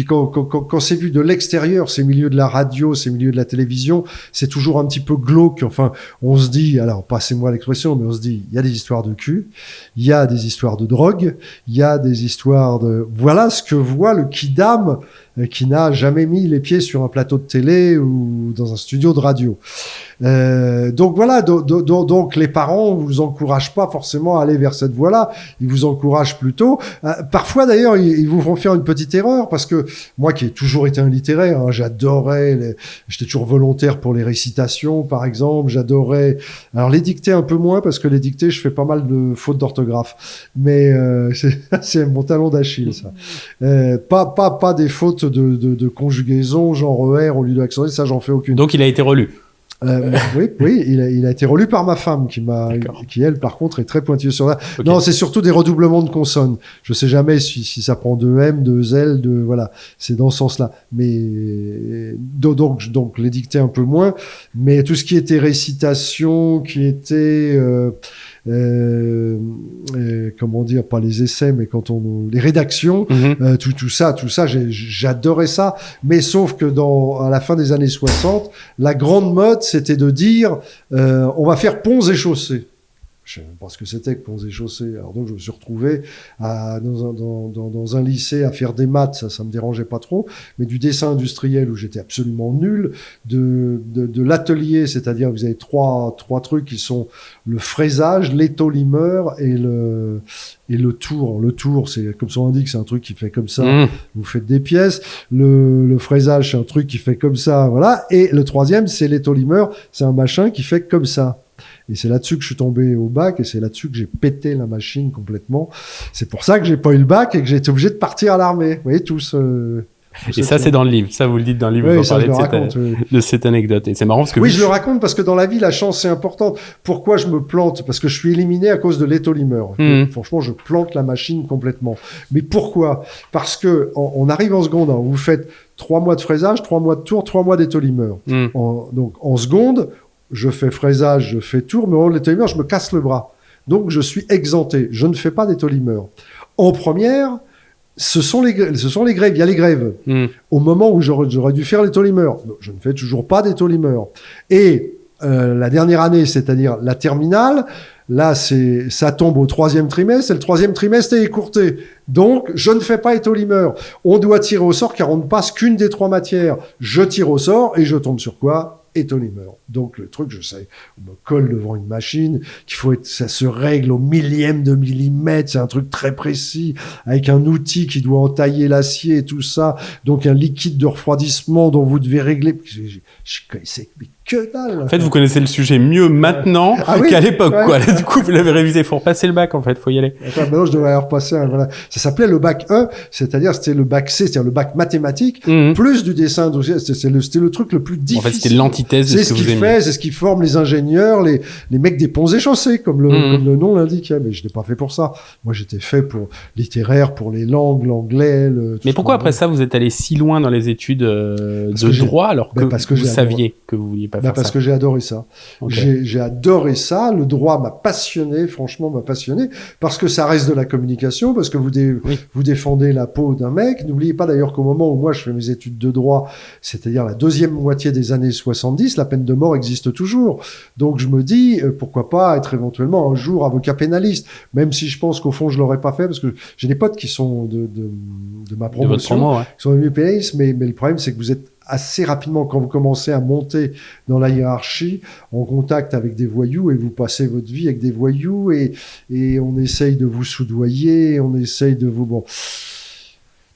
quand c'est vu de l'extérieur, ces milieux de la radio, ces milieux de la télévision, c'est toujours un petit peu glauque. Enfin, on se dit, alors passez-moi l'expression, mais on se dit, il y a des histoires de cul, il y a des histoires de drogue, il y a des histoires de... Voilà ce que voit le kidam qui n'a jamais mis les pieds sur un plateau de télé ou dans un studio de radio. Donc voilà, donc les parents vous encouragent pas forcément à aller vers cette voie-là, ils vous encouragent plutôt. Parfois d'ailleurs, ils vous font faire une petite erreur, parce que moi qui ai toujours été un littéraire, hein, j'étais toujours volontaire pour les récitations par exemple, j'adorais. Alors les dictées un peu moins, parce que les dictées je fais pas mal de fautes d'orthographe, mais c'est mon talon d'Achille ça. Pas des fautes de conjugaison genre ER au lieu de l'accent, ça j'en fais aucune. Donc il a été relu. Oui, il a été relu par ma femme qui elle par contre est très pointilleuse sur ça. Okay. Non, c'est surtout des redoublements de consonnes. Je sais jamais si ça prend 2 M, 2 L, voilà, c'est dans ce sens-là. Mais donc les dictées un peu moins, mais tout ce qui était récitation, qui était comment dire, pas les essais, mais les rédactions, tout ça, j'adorais ça. Mais sauf que à la fin des années 60, la grande mode, c'était de dire, on va faire ponts et chaussées. Je sais même pas ce que c'était que ponts et chaussées. Alors donc je me suis retrouvé dans un lycée à faire des maths, ça me dérangeait pas trop, mais du dessin industriel où j'étais absolument nul, de l'atelier, c'est-à-dire vous avez trois trucs qui sont le fraisage, l'étolimeur et le tour. Le tour, c'est comme son indique, c'est un truc qui fait comme ça. Vous faites des pièces. Le fraisage, c'est un truc qui fait comme ça, voilà. Et le troisième, c'est l'étolimeur, c'est un machin qui fait comme ça. Et c'est là-dessus que je suis tombé au bac, et c'est là-dessus que j'ai pété la machine complètement. C'est pour ça que j'ai pas eu le bac et que j'ai été obligé de partir à l'armée. Vous voyez, et ça, c'est dans le livre. Ça, vous le dites dans le livre. Oui, vous ça, parlez de cette anecdote. Et c'est marrant parce que... Oui, je le raconte parce que dans la vie, la chance, c'est important. Pourquoi je me plante? Parce que je suis éliminé à cause de l'étolimeur. Franchement, je plante la machine complètement. Mais pourquoi? Parce que on arrive en seconde. Hein, vous faites 3 mois de fraisage, 3 mois de tour, 3 mois d'étolimeur. Donc, en seconde, je fais fraisage, je fais tour, mais au l'étolimeur, je me casse le bras. Donc, je suis exempté. Je ne fais pas d'étolimeur. En première, ce sont les grèves. Il y a les grèves. Au moment où j'aurais dû faire l'étolimeur. Je ne fais toujours pas d'étolimeur. Et la dernière année, c'est-à-dire la terminale, là, ça tombe au 3e trimestre, et le 3e trimestre est écourté. Donc, je ne fais pas étolimeur. On doit tirer au sort, car on ne passe qu'une des 3 matières. Je tire au sort, et je tombe sur quoi? Étolimeur. Donc, le truc, je sais, on me colle devant une machine, ça se règle au millième de millimètre, c'est un truc très précis, avec un outil qui doit entailler l'acier et tout ça, donc un liquide de refroidissement dont vous devez régler. Je connaissais, mais que dalle. En fait, vous connaissez le sujet mieux maintenant qu'à l'époque, quoi. Là, du coup, vous l'avez révisé. Faut repasser le bac, en fait. Faut y aller. Enfin, maintenant, je devrais repasser. Voilà. Ça s'appelait le bac E, c'est-à-dire c'était le bac C, c'est-à-dire le bac mathématique, plus du dessin. C'était le truc le plus difficile. En fait, c'était l'antithèse de ce que vous aimez. C'est ce qui forme les ingénieurs, les mecs des ponts et chaussées, comme le nom l'indiquait. Mais je n'étais pas fait pour ça. Moi, j'étais fait pour littéraire, pour les langues, l'anglais. Mais pourquoi après ça, vous êtes allé si loin dans les études de droit, alors que vous saviez que vous vouliez pas faire parce ça? que j'ai adoré ça. Okay. J'ai adoré ça. Le droit m'a passionné, franchement m'a passionné, parce que ça reste de la communication, parce que vous défendez la peau d'un mec. N'oubliez pas d'ailleurs qu'au moment où moi je fais mes études de droit, c'est-à-dire la deuxième moitié des années 70, la peine de mort existe toujours. Donc je me dis, pourquoi pas être éventuellement un jour avocat pénaliste, même si je pense qu'au fond je l'aurais pas fait, parce que j'ai des potes qui sont de ma promotion, qui sont devenus pénalistes, mais le problème c'est que vous êtes assez rapidement, quand vous commencez à monter dans la hiérarchie, en contact avec des voyous, et vous passez votre vie avec des voyous, et on essaye de vous soudoyer, on essaye de vous... Bon.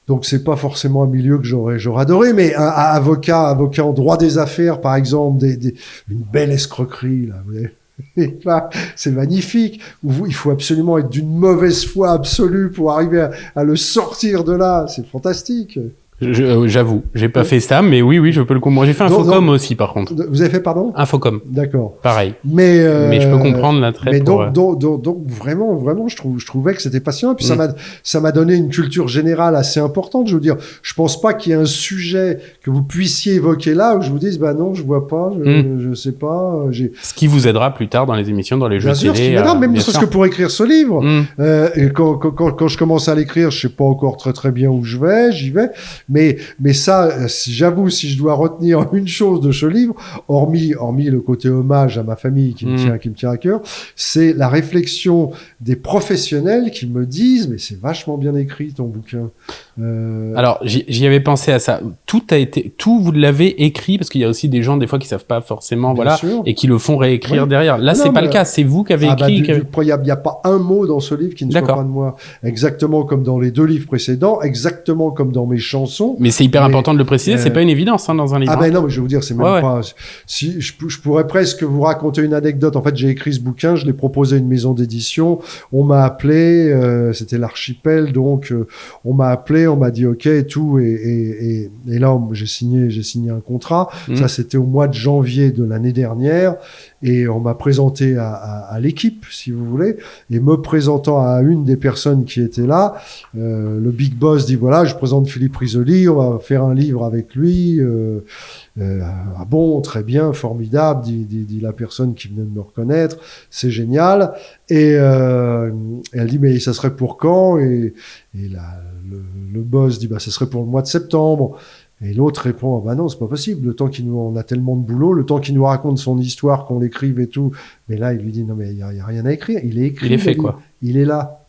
Donc c'est pas forcément un milieu que j'aurais adoré, mais un avocat en droit des affaires, par exemple, une belle escroquerie, là, vous voyez. Et là, c'est magnifique. Il faut absolument être d'une mauvaise foi absolue pour arriver à le sortir de là. C'est fantastique. J'avoue, j'ai pas fait ça, mais oui, je peux le comprendre. J'ai fait Infocom aussi, par contre. Vous avez fait, pardon? Infocom. D'accord. Pareil. Mais je peux comprendre l'attrait. Mais donc vraiment, je trouvais que c'était passionnant. Et puis ça m'a donné une culture générale assez importante. Je veux dire, je pense pas qu'il y ait un sujet que vous puissiez évoquer là où je vous dise, bah non, je vois pas, je sais pas. Ce qui vous aidera plus tard dans les émissions, dans les jeux télé. Bien sûr, ce qui m'aidera, même parce que pour écrire ce livre. Et quand je commence à l'écrire, je sais pas encore très bien où j'y vais. Mais ça, j'avoue, si je dois retenir une chose de ce livre, hormis le côté hommage à ma famille qui me tient à cœur, c'est la réflexion des professionnels qui me disent, mais c'est vachement bien écrit ton bouquin. Alors, j'y avais pensé à ça. Tout vous l'avez écrit, parce qu'il y a aussi des gens, des fois, qui savent pas forcément, bien sûr. et qui le font réécrire derrière. Là, c'est pas le cas. C'est vous qui avez écrit. Il y a pas un mot dans ce livre qui ne soit pas de moi. Exactement comme dans les 2 livres précédents, exactement comme dans mes chansons. Mais c'est hyper important de le préciser, c'est pas une évidence, dans un livre. Ah ben non, mais je vais vous dire, c'est même pas... Si, je pourrais presque vous raconter une anecdote. En fait, j'ai écrit ce bouquin, je l'ai proposé à une maison d'édition. On m'a appelé, c'était l'Archipel, donc on m'a appelé, on m'a dit OK et tout, et là j'ai signé un contrat. Ça, c'était au mois de janvier de l'année dernière, et on m'a présenté à l'équipe, si vous voulez, et me présentant à une des personnes qui étaient là, le big boss dit voilà, je présente Philippe Risoli, on va faire un livre avec lui. Ah bon, très bien, formidable, dit la personne qui venait de me reconnaître, c'est génial. Et elle dit mais ça serait pour quand? Et le boss dit bah ça serait pour le mois de septembre. Et l'autre répond bah non, c'est pas possible, le temps on a tellement de boulot, le temps qu'il nous raconte son histoire, qu'on l'écrive et tout. Mais là il lui dit non mais il y a rien à écrire, il est écrit, il est fait quoi, il est là.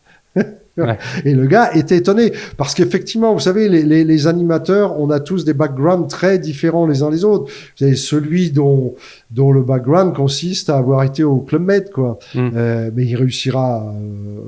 Ouais. Et le gars était étonné parce qu'effectivement, vous savez, les animateurs, on a tous des backgrounds très différents les uns les autres. Vous avez celui dont le background consiste à avoir été au Club Med, quoi. Mais il réussira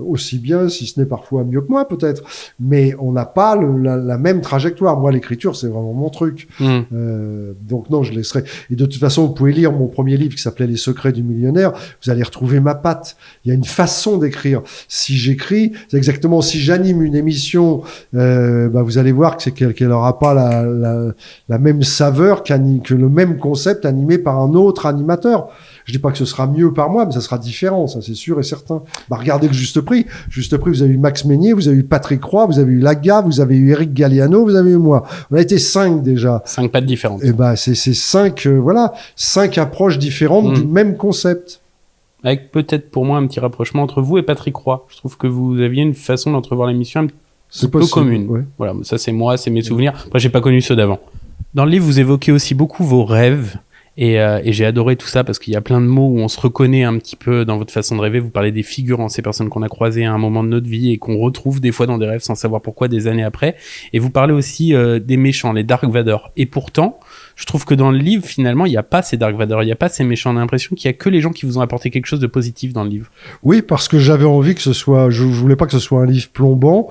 aussi bien, si ce n'est parfois mieux que moi, peut-être. Mais on n'a pas la même trajectoire. Moi, l'écriture, c'est vraiment mon truc. Donc non, je laisserai. Et de toute façon, vous pouvez lire mon premier livre qui s'appelait Les secrets du millionnaire. Vous allez retrouver ma patte. Il y a une façon d'écrire. Si j'écris, c'est exactement si j'anime une émission, vous allez voir que qu'elle n'aura pas la même saveur que le même concept animé par un autre animateur. Je dis pas que ce sera mieux par moi, mais ça sera différent, ça c'est sûr et certain. Regardez le Juste Prix. Juste Prix, vous avez eu Max Meignier, vous avez eu Patrick Roy, vous avez eu Laga, vous avez eu Eric Galliano, vous avez eu moi. On a été 5 déjà. 5 pattes différentes. Et c'est 5 approches différentes du même concept. avec peut-être pour moi un petit rapprochement entre vous et Patrick Roy. Je trouve que vous aviez une façon d'entrevoir l'émission un C'est peu possible, commune. ouais. Voilà, ça c'est moi, c'est mes souvenirs. Après, j'ai pas connu ceux d'avant. Dans le livre, vous évoquez aussi beaucoup vos rêves. Et j'ai adoré tout ça parce qu'il y a plein de mots où on se reconnaît un petit peu dans votre façon de rêver. Vous parlez des figurants, ces personnes qu'on a croisées à un moment de notre vie et qu'on retrouve des fois dans des rêves sans savoir pourquoi des années après. Et vous parlez aussi des méchants, les Dark Vador. Et pourtant, je trouve que dans le livre, finalement, il n'y a pas ces Dark Vador, il n'y a pas ces méchants. On a l'impression qu'il y a que les gens qui vous ont apporté quelque chose de positif dans le livre. Oui, parce que j'avais envie que ce soit, je voulais pas que ce soit un livre plombant.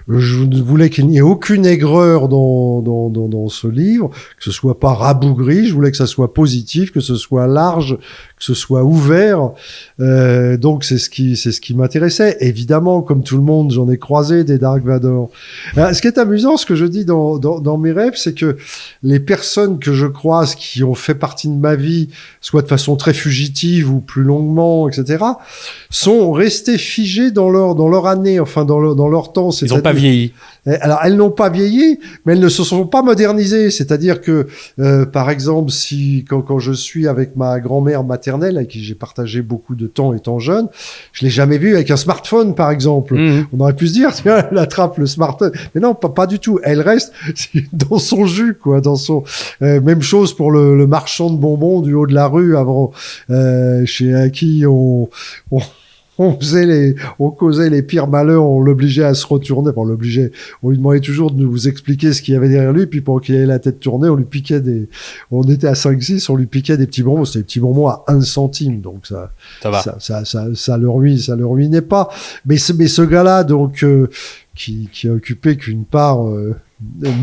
Je voulais qu'il n'y ait aucune aigreur dans ce livre, que ce soit pas rabougri. Je voulais que ça soit positif, que ce soit large, que ce soit ouvert. Donc c'est ce qui m'intéressait. Évidemment, comme tout le monde, j'en ai croisé des Dark Vador. Ce qui est amusant, ce que je dis dans mes rêves, c'est que les personnes que je croise qui ont fait partie de ma vie, soit de façon très fugitive ou plus longuement, etc., sont restées figées dans leur année, enfin dans leur temps. Ils n'ont pas vieilli. Alors, elles n'ont pas vieilli, mais elles ne se sont pas modernisées. C'est-à-dire que, par exemple, quand je suis avec ma grand-mère maternelle, avec qui j'ai partagé beaucoup de temps étant jeune, je l'ai jamais vue avec un smartphone, par exemple. Mmh. On aurait pu se dire, tiens, elle attrape le smartphone. Mais non, pas du tout. Elle reste dans son jus, quoi, dans son, même chose pour le marchand de bonbons du haut de la rue avant, chez qui on causait les pires malheurs, on l'obligeait à se retourner, enfin, on lui demandait toujours de nous expliquer ce qu'il y avait derrière lui, puis pour qu'il ait la tête tournée, on était à 5-6, on lui piquait des petits bonbons, c'était des petits bonbons à 1 centime, donc ça le ruinait pas. Mais ce gars-là, donc, qui a occupé qu'une part,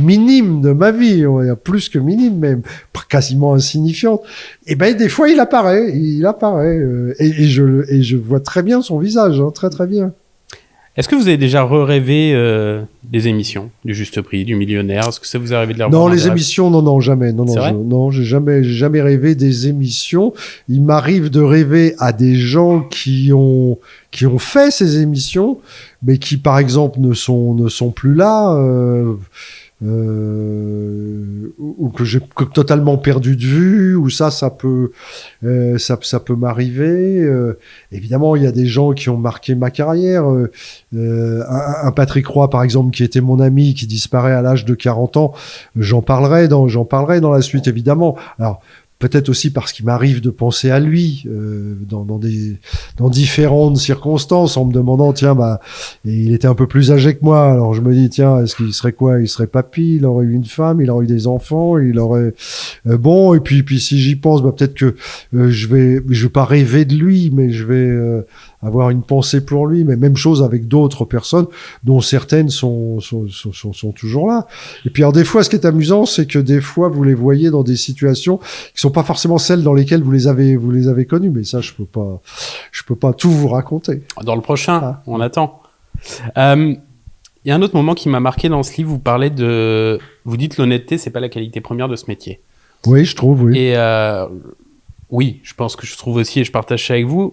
minime de ma vie, plus que minime même, quasiment insignifiante. Et ben des fois il apparaît, et je vois très bien son visage, hein, très très bien. Est-ce que vous avez déjà rêvé des émissions, du Juste Prix, du Millionnaire? Est-ce que ça vous est arrivé de les revoir? Non, les émissions, non, jamais. Non, vrai j'ai jamais rêvé des émissions. Il m'arrive de rêver à des gens qui ont fait ces émissions, mais qui, par exemple, ne sont plus là, ou que j'ai totalement perdu de vue, ou ça peut m'arriver. Évidemment, il y a des gens qui ont marqué ma carrière. Un Patrick Roy, par exemple, qui était mon ami, qui disparaît à l'âge de 40 ans. J'en parlerai dans la suite, évidemment. Alors, peut-être aussi parce qu'il m'arrive de penser à lui dans différentes circonstances, en me demandant, tiens, et il était un peu plus âgé que moi, alors je me dis, tiens, est-ce qu'il serait quoi? Il serait papy, il aurait eu une femme, il aurait eu des enfants, il aurait bon, et puis si j'y pense, peut-être que je vais pas rêver de lui, mais je vais avoir une pensée pour lui, mais même chose avec d'autres personnes dont certaines sont toujours là. Et puis alors des fois, ce qui est amusant, c'est que des fois vous les voyez dans des situations qui sont pas forcément celles dans lesquelles vous les avez connues, mais ça je peux pas tout vous raconter. Dans le prochain, on attend. Il y a un autre moment qui m'a marqué dans ce livre, vous dites l'honnêteté, c'est pas la qualité première de ce métier. Oui, je trouve, oui. Et oui, je pense que je trouve aussi, et je partage ça avec vous.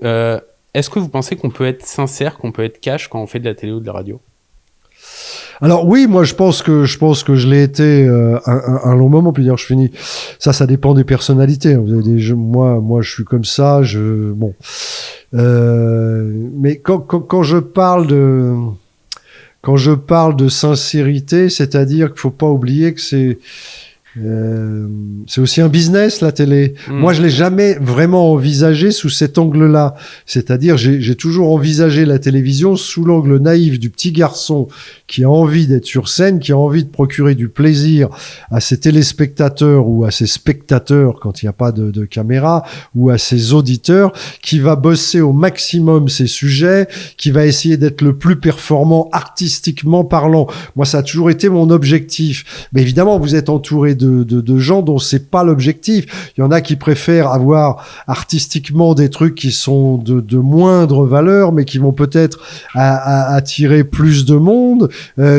Est-ce que vous pensez qu'on peut être sincère, qu'on peut être cash quand on fait de la télé ou de la radio? Alors oui, moi je pense que je l'ai été un long moment. Puis dire, je finis. Ça dépend des personnalités. Vous avez moi je suis comme ça. Mais quand je parle de sincérité, c'est-à-dire qu'il faut pas oublier que c'est aussi un business, la télé. Moi, je l'ai jamais vraiment envisagé sous cet angle-là. C'est-à-dire, j'ai toujours envisagé la télévision sous l'angle naïf du petit garçon qui a envie d'être sur scène, qui a envie de procurer du plaisir à ses téléspectateurs ou à ses spectateurs quand il n'y a pas de caméra, ou à ses auditeurs, qui va bosser au maximum ses sujets, qui va essayer d'être le plus performant artistiquement parlant. Moi, ça a toujours été mon objectif. Mais évidemment, vous êtes entouré de gens dont c'est pas l'objectif. Il y en a qui préfèrent avoir artistiquement des trucs qui sont de moindre valeur, mais qui vont peut-être attirer plus de monde,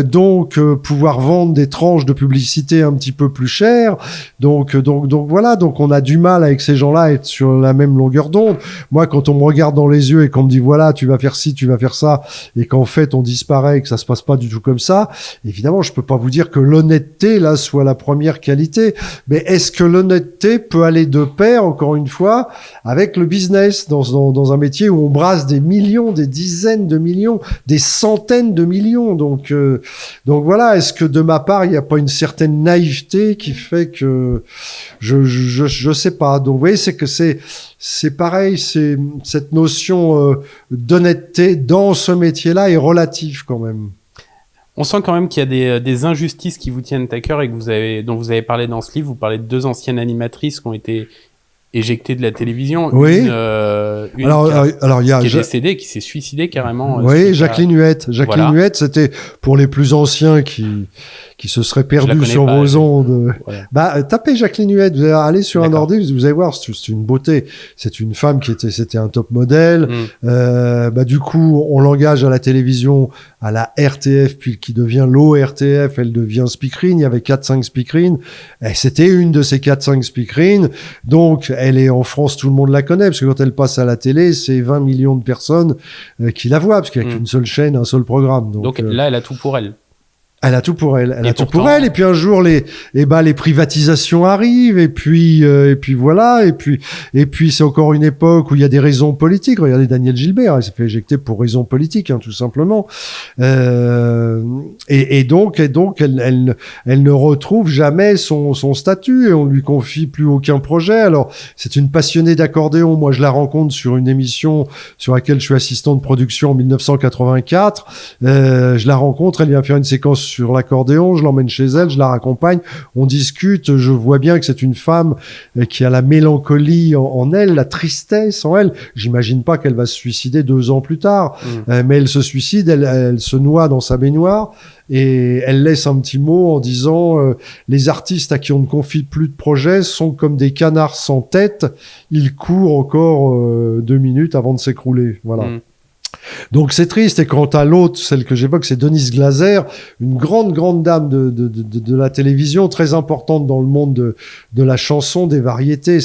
donc pouvoir vendre des tranches de publicité un petit peu plus chères. Donc voilà, donc on a du mal avec ces gens-là à être sur la même longueur d'onde. Moi, quand on me regarde dans les yeux et qu'on me dit voilà, tu vas faire ci, tu vas faire ça, et qu'en fait on disparaît et que ça se passe pas du tout comme ça, évidemment, je peux pas vous dire que l'honnêteté là soit la première qualité qualité. Mais est-ce que l'honnêteté peut aller de pair, encore une fois, avec le business dans un métier où on brasse des millions, des dizaines de millions, des centaines de millions. Donc voilà, est-ce que de ma part, il n'y a pas une certaine naïveté qui fait que je sais pas. Donc vous voyez, c'est pareil, c'est cette notion d'honnêteté dans ce métier-là est relative quand même. On sent quand même qu'il y a des injustices qui vous tiennent à cœur et dont vous avez parlé dans ce livre. Vous parlez de 2 anciennes animatrices qui ont été éjectées de la télévision. Oui. Une Alors il y a qui est décédée, qui s'est suicidée carrément. Oui, Jacqueline Huette. Jacqueline Voilà. Huette, c'était pour les plus anciens qui se seraient perdus connais sur pas, vos ondes. Voilà. Tapez Jacqueline Huette, vous allez sur un D'accord. ordi, vous allez voir, c'est une beauté. C'est une femme c'était un top modèle. Du coup, on l'engage à la télévision, à la RTF, puis qui devient l'ORTF, elle devient speakerine. Il y avait 4-5 speakerines. Et c'était une de ces 4-5 speakerines. Donc, elle est en France, tout le monde la connaît, parce que quand elle passe à la télé, c'est 20 millions de personnes qui la voient, parce qu'il n'y a qu'une seule chaîne, un seul programme. Donc là, elle a tout pour elle. Elle a tout pour elle. Elle Et a tout pourtant- pour elle. Et puis un jour, les privatisations arrivent. Et puis voilà. Et puis c'est encore une époque où il y a des raisons politiques. Regardez Daniel Gilbert, il s'est fait éjecter pour raisons politiques, tout simplement. Et donc elle ne retrouve jamais son statut et on lui confie plus aucun projet. Alors c'est une passionnée d'accordéon. Moi, je la rencontre sur une émission sur laquelle je suis assistant de production en 1984. Je la rencontre, elle vient faire une séquence sur l'accordéon, je l'emmène chez elle, je la raccompagne, on discute, je vois bien que c'est une femme qui a la mélancolie en elle, la tristesse en elle. J'imagine pas qu'elle va se suicider 2 ans plus tard, mais elle se suicide, elle se noie dans sa baignoire et elle laisse un petit mot en disant les artistes à qui on ne confie plus de projets sont comme des canards sans tête, ils courent encore 2 minutes avant de s'écrouler. Voilà. Donc c'est triste. Et quant à l'autre, celle que j'évoque, c'est Denise Glaser, une grande dame de la télévision, très importante dans le monde de la chanson, des variétés.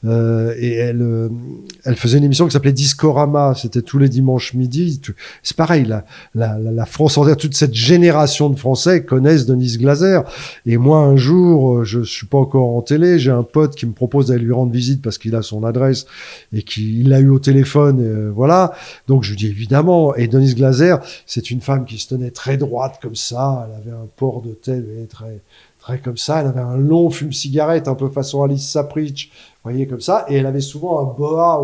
Et elle faisait une émission qui s'appelait Discorama. C'était tous les dimanches midi. C'est pareil, la France entière, toute cette génération de Français connaissent Denise Glaser. Et moi, un jour, je suis pas encore en télé, j'ai un pote qui me propose d'aller lui rendre visite parce qu'il a son adresse et qu'il l'a eu au téléphone. Et voilà. Donc je lui dis évidemment. Et Denise Glaser, c'est une femme qui se tenait très droite comme ça. Elle avait un port de tête très comme ça. Elle avait un long fume-cigarette, un peu façon Alice Sapritch, vous voyez, comme ça. Et elle avait souvent un boa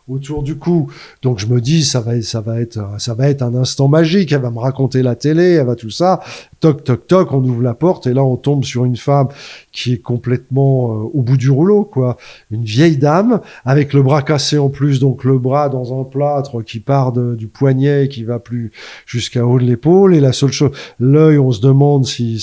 autour du cou. Donc je me dis, ça va être un instant magique. Elle va me raconter la télé, elle va tout ça. Toc, toc, toc, on ouvre la porte et là on tombe sur une femme qui est complètement au bout du rouleau, quoi. Une vieille dame avec le bras cassé en plus, donc le bras dans un plâtre qui part du poignet et qui va plus jusqu'à haut de l'épaule. Et la seule chose, l'œil, on se demande si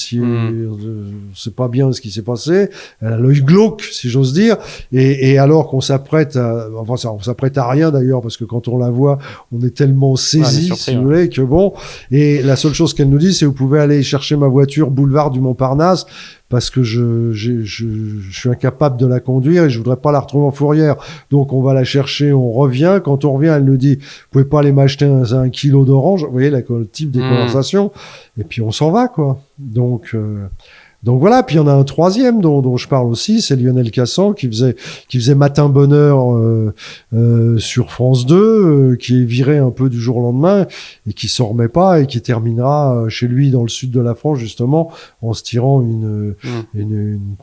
c'est pas bien ce qui s'est passé. Elle a l'œil glauque, si j'ose dire. Et alors qu'on s'apprête on s'apprête à rien d'ailleurs, parce que quand on la voit, on est tellement saisi, surpris, si vous voulez, que bon. Et la seule chose qu'elle nous dit, c'est vous pouvez aller chercher ma voiture boulevard du Montparnasse, parce que je suis incapable de la conduire et je voudrais pas la retrouver en fourrière. Donc on va la chercher, on revient. Quand on revient, elle nous dit, vous pouvez pas aller m'acheter un kilo d'orange. Vous voyez le type des conversations. Et puis on s'en va, quoi. Donc voilà, puis il y en a un troisième dont je parle aussi, c'est Lionel Cassan qui faisait Matin Bonheur sur France 2, qui est viré un peu du jour au lendemain et qui s'en remet pas et qui terminera chez lui dans le sud de la France justement en se tirant une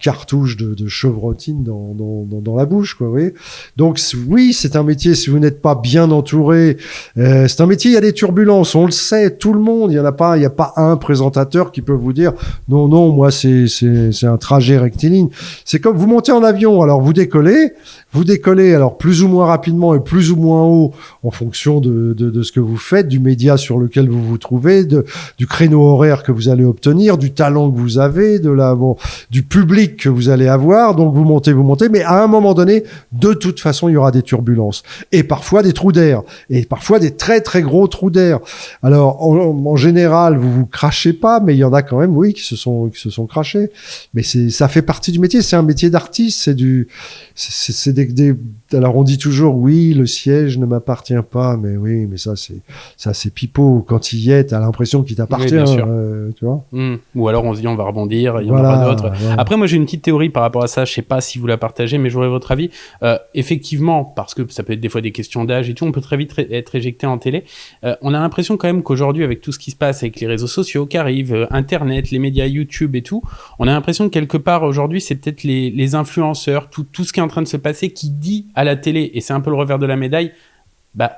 cartouche de chevrotine dans la bouche, quoi, vous voyez. Donc oui, c'est un métier, si vous n'êtes pas bien entouré, c'est un métier, il y a des turbulences, on le sait, tout le monde, il y a pas un présentateur qui peut vous dire non, moi c'est un trajet rectiligne. C'est comme vous montez en avion, alors vous décollez alors plus ou moins rapidement et plus ou moins haut en fonction de ce que vous faites, du média sur lequel vous vous trouvez, du créneau horaire que vous allez obtenir, du talent que vous avez, du public que vous allez avoir. Donc vous montez, mais à un moment donné, de toute façon, il y aura des turbulences et parfois des trous d'air et parfois des très très gros trous d'air. Alors en général, vous crachez pas, mais il y en a quand même, oui, qui se sont crachés. cracher. Mais ça fait partie du métier. C'est un métier d'artiste. Alors on dit toujours, oui, le siège ne m'appartient pas. Mais oui, mais ça c'est pipeau. Quand il y est, t'as l'impression qu'il t'appartient. Oui, bien sûr. Tu vois. Ou alors on se dit, on va rebondir, il y en Voilà, aura d'autres. ouais. Après, moi, j'ai une petite théorie par rapport à ça. Je sais pas si vous la partagez, mais j'aurais votre avis. Effectivement, parce que ça peut être des fois des questions d'âge et tout, on peut très vite être éjecté en télé. On a l'impression quand même qu'aujourd'hui, avec tout ce qui se passe, avec les réseaux sociaux qui arrivent, Internet, les médias YouTube et tout, on a l'impression que quelque part aujourd'hui, c'est peut-être les influenceurs, tout ce qui est en train de se passer, qui dit à la télé, et c'est un peu le revers de la médaille, bah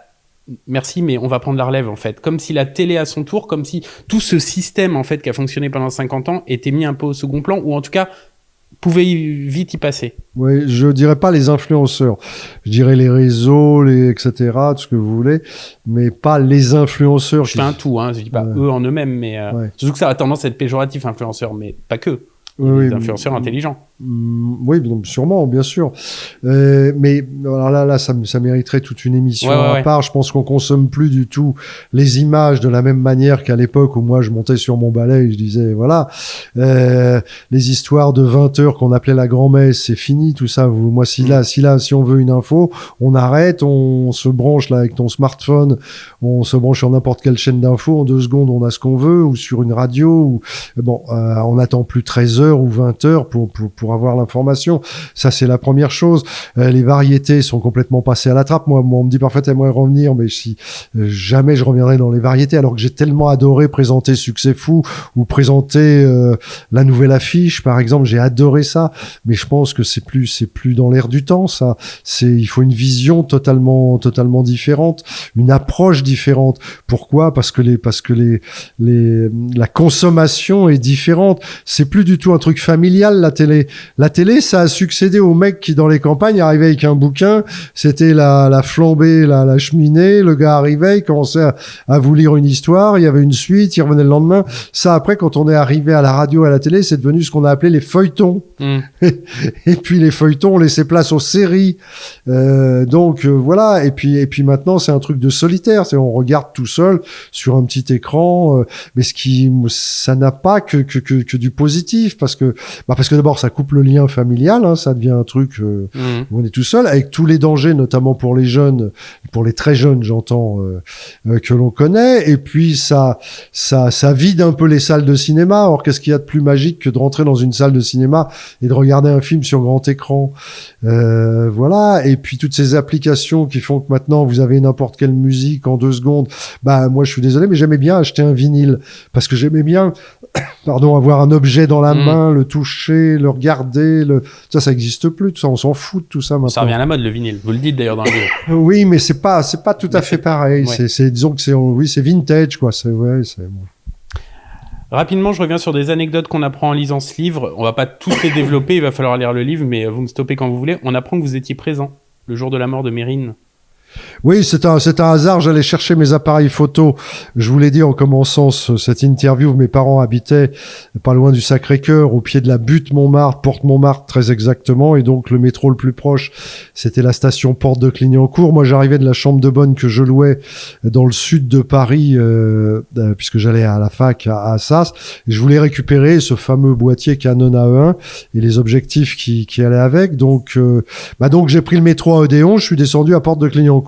merci, mais on va prendre la relève en fait. Comme si la télé à son tour, comme si tout ce système en fait qui a fonctionné pendant 50 ans était mis un peu au second plan, ou en tout cas pouvait vite y passer. Oui, je dirais pas les influenceurs. Je dirais les réseaux, etc., tout ce que vous voulez, mais pas les influenceurs. Je fais un tout, hein, je dis pas eux en eux-mêmes, mais surtout que ça a tendance à être péjoratif, influenceur, mais pas que. Les influenceurs intelligents. Oui, sûrement, bien sûr. Mais alors là, ça mériterait toute une émission à part. Je pense qu'on consomme plus du tout les images de la même manière qu'à l'époque où moi je montais sur mon balai et je disais voilà, les histoires de 20 heures qu'on appelait la grand-messe, c'est fini tout ça. Moi, si on veut une info, on arrête, on se branche là avec ton smartphone, on se branche sur n'importe quelle chaîne d'info, en 2 secondes on a ce qu'on veut, ou sur une radio, ou on attend plus 13 heures ou 20 heures pour avoir l'information. Ça, c'est la première chose. Les variétés sont complètement passées à la trappe. Moi, on me dit parfois, t'aimerais revenir, mais si jamais je reviendrai dans les variétés, alors que j'ai tellement adoré présenter Succès Fou ou présenter la nouvelle affiche, par exemple, j'ai adoré ça. Mais je pense que c'est plus dans l'air du temps, ça. Il faut une vision totalement différente, une approche différente. Pourquoi? Parce que la consommation est différente. C'est plus du tout un truc familial, la télé. La télé, ça a succédé aux mecs qui, dans les campagnes, arrivaient avec un bouquin. C'était la flambée, la cheminée. Le gars arrivait, il commençait à vous lire une histoire. Il y avait une suite, il revenait le lendemain. Ça, après, quand on est arrivé à la radio, à la télé, c'est devenu ce qu'on a appelé les feuilletons. Et puis, les feuilletons ont laissé place aux séries. Voilà. Et puis maintenant, c'est un truc de solitaire. On regarde tout seul sur un petit écran. Mais ça n'a pas que du positif, parce que d'abord, ça coupe le lien familial, hein, ça devient un truc où on est tout seul, avec tous les dangers, notamment pour les jeunes, pour les très jeunes, j'entends, que l'on connaît. Et puis ça vide un peu les salles de cinéma. Or, qu'est-ce qu'il y a de plus magique que de rentrer dans une salle de cinéma et de regarder un film sur grand écran? Voilà. Et puis toutes ces applications qui font que maintenant vous avez n'importe quelle musique en 2 secondes. Moi, je suis désolé, mais j'aimais bien acheter un vinyle, parce que j'aimais bien avoir un objet dans la main, le toucher, le regarder, ça existe plus, tout ça, on s'en fout de tout ça maintenant. Ça revient à la mode, le vinyle. Vous le dites d'ailleurs dans le livre. Oui, mais c'est pas tout à fait pareil. Ouais. Disons que c'est vintage, quoi. Bon. Rapidement, je reviens sur des anecdotes qu'on apprend en lisant ce livre. On va pas toutes les développer, il va falloir lire le livre, mais vous me stoppez quand vous voulez. On apprend que vous étiez présent le jour de la mort de Mérine. Oui, c'est un hasard. J'allais chercher mes appareils photo. Je vous l'ai dit en commençant cette interview. Mes parents habitaient pas loin du Sacré-Cœur, au pied de la butte Montmartre, porte Montmartre très exactement. Et donc, le métro le plus proche, c'était la station Porte de Clignancourt. Moi, j'arrivais de la chambre de bonne que je louais dans le sud de Paris, puisque j'allais à la fac à Assas. Et je voulais récupérer ce fameux boîtier Canon A1 et les objectifs qui allaient avec. Donc, j'ai pris le métro à Odéon. Je suis descendu à Porte de Clignancourt.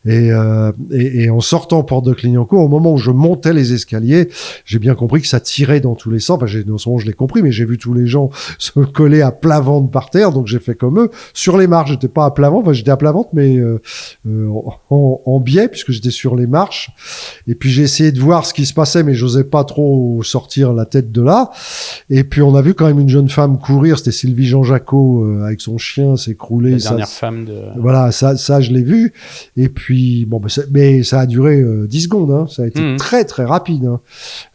Et en sortant porte de Clignancourt, au moment où je montais les escaliers, j'ai bien compris que ça tirait dans tous les sens. Enfin, non seulement je l'ai compris, mais j'ai vu tous les gens se coller à plat ventre par terre, donc j'ai fait comme eux. Sur les marches, j'étais pas à plat ventre, j'étais à plat ventre, mais en biais, puisque j'étais sur les marches. Et puis j'ai essayé de voir ce qui se passait, mais j'osais pas trop sortir la tête de là. Et puis on a vu quand même une jeune femme courir, c'était Sylvie Jean-Jacot, avec son chien, s'écrouler. La dernière femme de... Voilà, ça je l'ai vu. Et puis mais ça a duré 10 secondes, hein. Ça a été très très rapide, hein.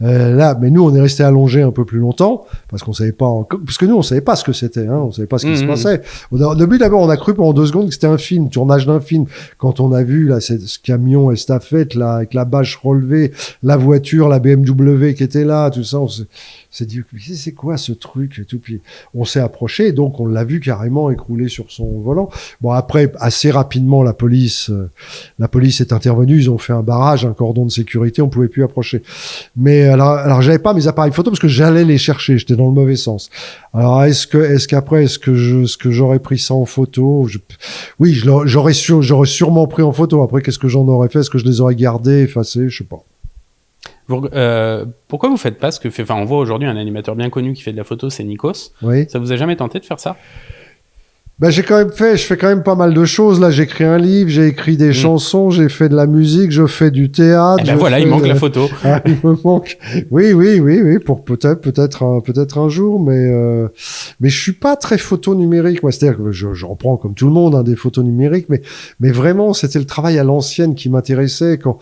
Là, mais nous on est resté allongés un peu plus longtemps parce qu'on savait pas, parce que nous on savait pas ce que c'était, hein. On savait pas ce qui se passait. Au début d'abord on a cru pendant 2 secondes que c'était un film, tournage d'un film. Quand on a vu là ce camion estafette là avec la bâche relevée, la voiture, la BMW qui était là, tout ça, s'est dit, c'est quoi ce truc et tout. Puis on s'est approché, et donc on l'a vu carrément écrouler sur son volant. Bon, après, assez rapidement, la police est intervenue. Ils ont fait un barrage, un cordon de sécurité. On pouvait plus approcher. Mais alors j'avais pas mes appareils photo parce que j'allais les chercher. J'étais dans le mauvais sens. Alors est-ce que j'aurais pris ça en photo? Oui, j'aurais sûrement pris en photo. Après, qu'est-ce que j'en aurais fait? Est-ce que je les aurais gardés, effacés? Je sais pas. Pourquoi vous faites pas ce que fait... Enfin, on voit aujourd'hui un animateur bien connu qui fait de la photo, c'est Nikos. Oui. Ça vous a jamais tenté de faire ça? Ben, je fais quand même pas mal de choses. Là, j'écris un livre, j'ai écrit des chansons, j'ai fait de la musique, je fais du théâtre. Eh ben voilà, il manque la photo. Ah, il me manque. Oui, pour peut-être un jour, mais je suis pas très photo numérique. Moi, c'est-à-dire que je reprends comme tout le monde, des photos numériques, mais vraiment, c'était le travail à l'ancienne qui m'intéressait. Quand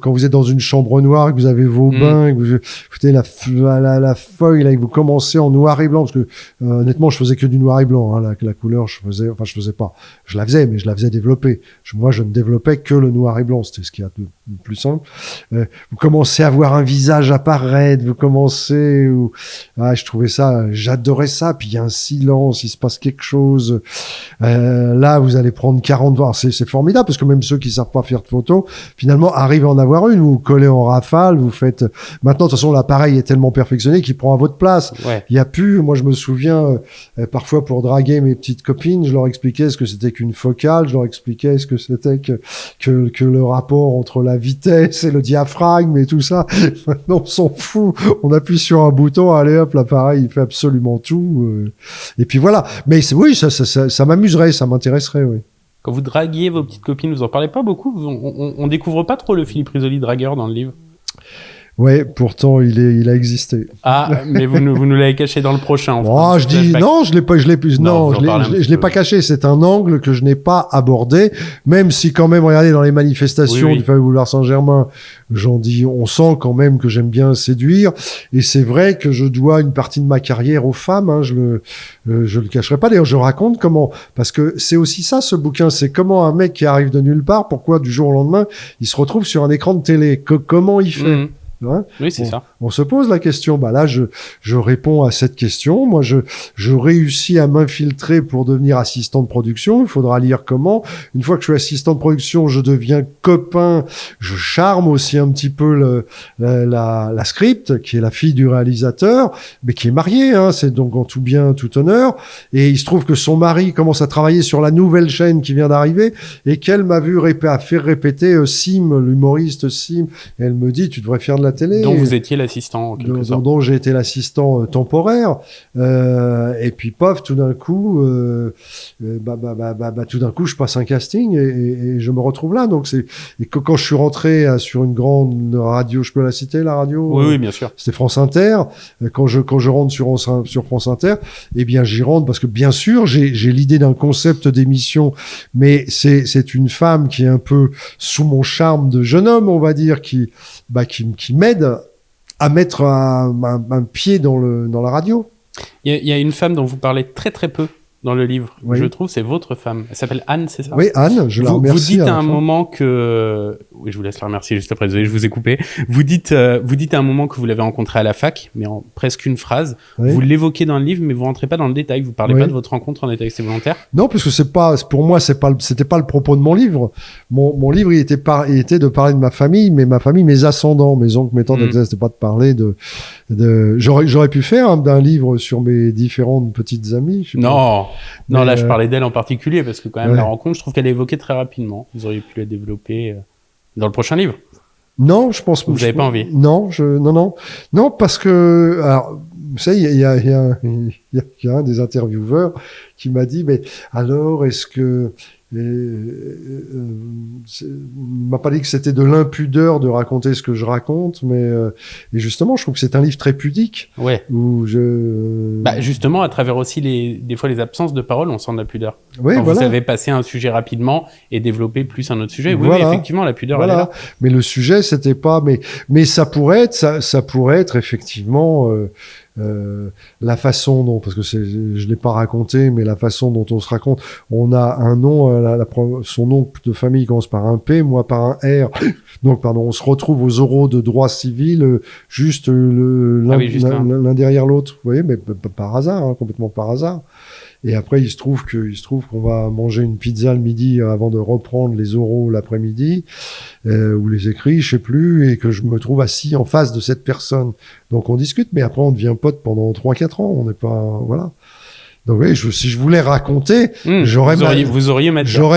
vous êtes dans une chambre noire, que vous avez vos bains, que vous foutez la feuille, là, et que vous commencez en noir et blanc, parce que, honnêtement, je faisais que du noir et blanc, la couleur. Je faisais pas. Je la faisais, mais je la faisais développer. Moi, je ne développais que le noir et blanc. C'était ce qu'il y a de plus simple. Vous commencez à voir un visage apparaître. Vous commencez, je trouvais ça, j'adorais ça. Puis il y a un silence, il se passe quelque chose. Là, vous allez prendre 40 voix. C'est formidable parce que même ceux qui savent pas faire de photos, finalement, arrivent à en avoir une. Vous collez en rafale, vous faites. Maintenant, de toute façon, l'appareil est tellement perfectionné qu'il prend à votre place. Ouais. Il y a plus. Moi, je me souviens parfois pour draguer mes petites copines, je leur expliquais ce que c'était qu'une focale, je leur expliquais ce que c'était que le rapport entre la vitesse et le diaphragme et tout ça. Maintenant, on s'en fout. On appuie sur un bouton, allez hop, l'appareil, il fait absolument tout. Et puis voilà. Mais oui, ça m'amuserait, ça m'intéresserait, oui. Quand vous draguiez vos petites copines, vous en parlez pas beaucoup? On découvre pas trop le Philippe Risoli dragueur dans le livre. Ouais, pourtant il a existé. Ah, mais vous nous l'avez caché dans le prochain. Je l'ai pas caché. C'est un angle que je n'ai pas abordé, même si quand même, regardez, dans les manifestations du fameux boulevard Saint-Germain, on sent quand même que j'aime bien séduire, et c'est vrai que je dois une partie de ma carrière aux femmes, je le cacherai pas. D'ailleurs, je raconte comment, parce que c'est aussi ça, ce bouquin, c'est comment un mec qui arrive de nulle part, pourquoi du jour au lendemain, il se retrouve sur un écran de télé, comment il fait. Oui, c'est ça. On se pose la question. Là, je réponds à cette question. Moi, je réussis à m'infiltrer pour devenir assistant de production. Il faudra lire comment. Une fois que je suis assistant de production, je deviens copain. Je charme aussi un petit peu la script, qui est la fille du réalisateur, mais qui est mariée. C'est donc en tout bien, tout honneur. Et il se trouve que son mari commence à travailler sur la nouvelle chaîne qui vient d'arriver et qu'elle m'a vu faire répéter Sim, l'humoriste Sim. Et elle me dit, tu devrais faire de la télé. Donc vous étiez l'assistant en quelque sorte. Dont j'ai été l'assistant temporaire. Et puis pof, tout d'un coup, tout d'un coup, je passe un casting et je me retrouve là. Donc quand je suis rentré sur une grande radio, je peux la citer, la radio. Oui, bien sûr. C'était France Inter. Quand je rentre sur France Inter, eh bien j'y rentre parce que bien sûr j'ai l'idée d'un concept d'émission, mais c'est une femme qui est un peu sous mon charme de jeune homme, on va dire, qui m'aide à mettre un pied dans la radio. Il y a une femme dont vous parlez très très peu dans le livre, je trouve, c'est votre femme. Elle s'appelle Anne, c'est ça? Oui, Anne, je la remercie. Vous dites à un moment que... Oui, je vous laisse la remercier juste après, désolé, je vous ai coupé. Vous dites à un moment que vous l'avez rencontrée à la fac, mais en presque une phrase. Oui. Vous l'évoquez dans le livre, mais vous rentrez pas dans le détail. Vous parlez pas de votre rencontre en détail, c'est volontaire? Non, parce que pour moi, c'était pas le propos de mon livre. Mon livre, il était de parler de ma famille, mais ma famille, mes ascendants, mes oncles, mes tantes, c'était pas de parler j'aurais pu faire d'un livre sur mes différentes petites amies. Non, là, je parlais d'elle en particulier, parce que quand même, la rencontre, je trouve qu'elle est évoquée très rapidement. Vous auriez pu la développer dans le prochain livre. Non, je pense pas. Vous n'avez pas envie? Non, parce que, alors, vous savez, il y a un des intervieweurs qui m'a dit, mais alors, est-ce que, il m'a pas dit que c'était de l'impudeur de raconter ce que je raconte, mais et justement, je trouve que c'est un livre très pudique. Ouais. Où justement, à travers aussi des fois les absences de parole, on sent de la pudeur. Oui, Vous savez passer un sujet rapidement et développer plus un autre sujet. Oui, effectivement, la pudeur, elle est là. Mais le sujet, c'était pas, mais ça pourrait être effectivement. la façon dont, parce que je l'ai pas raconté, mais la façon dont on se raconte, on a un nom, son nom de famille commence par un P, moi par un R. Donc, pardon, on se retrouve aux oraux de droit civil, juste l'un derrière l'autre. Vous voyez, mais par hasard, hein, complètement par hasard. Et après, il se trouve qu'on va manger une pizza le midi avant de reprendre les oraux l'après-midi, ou les écrits, je sais plus, et que je me trouve assis en face de cette personne. Donc, on discute, mais après, on devient pote pendant 3-4 ans. On n'est pas, voilà. Donc, oui, si je voulais raconter, j'aurais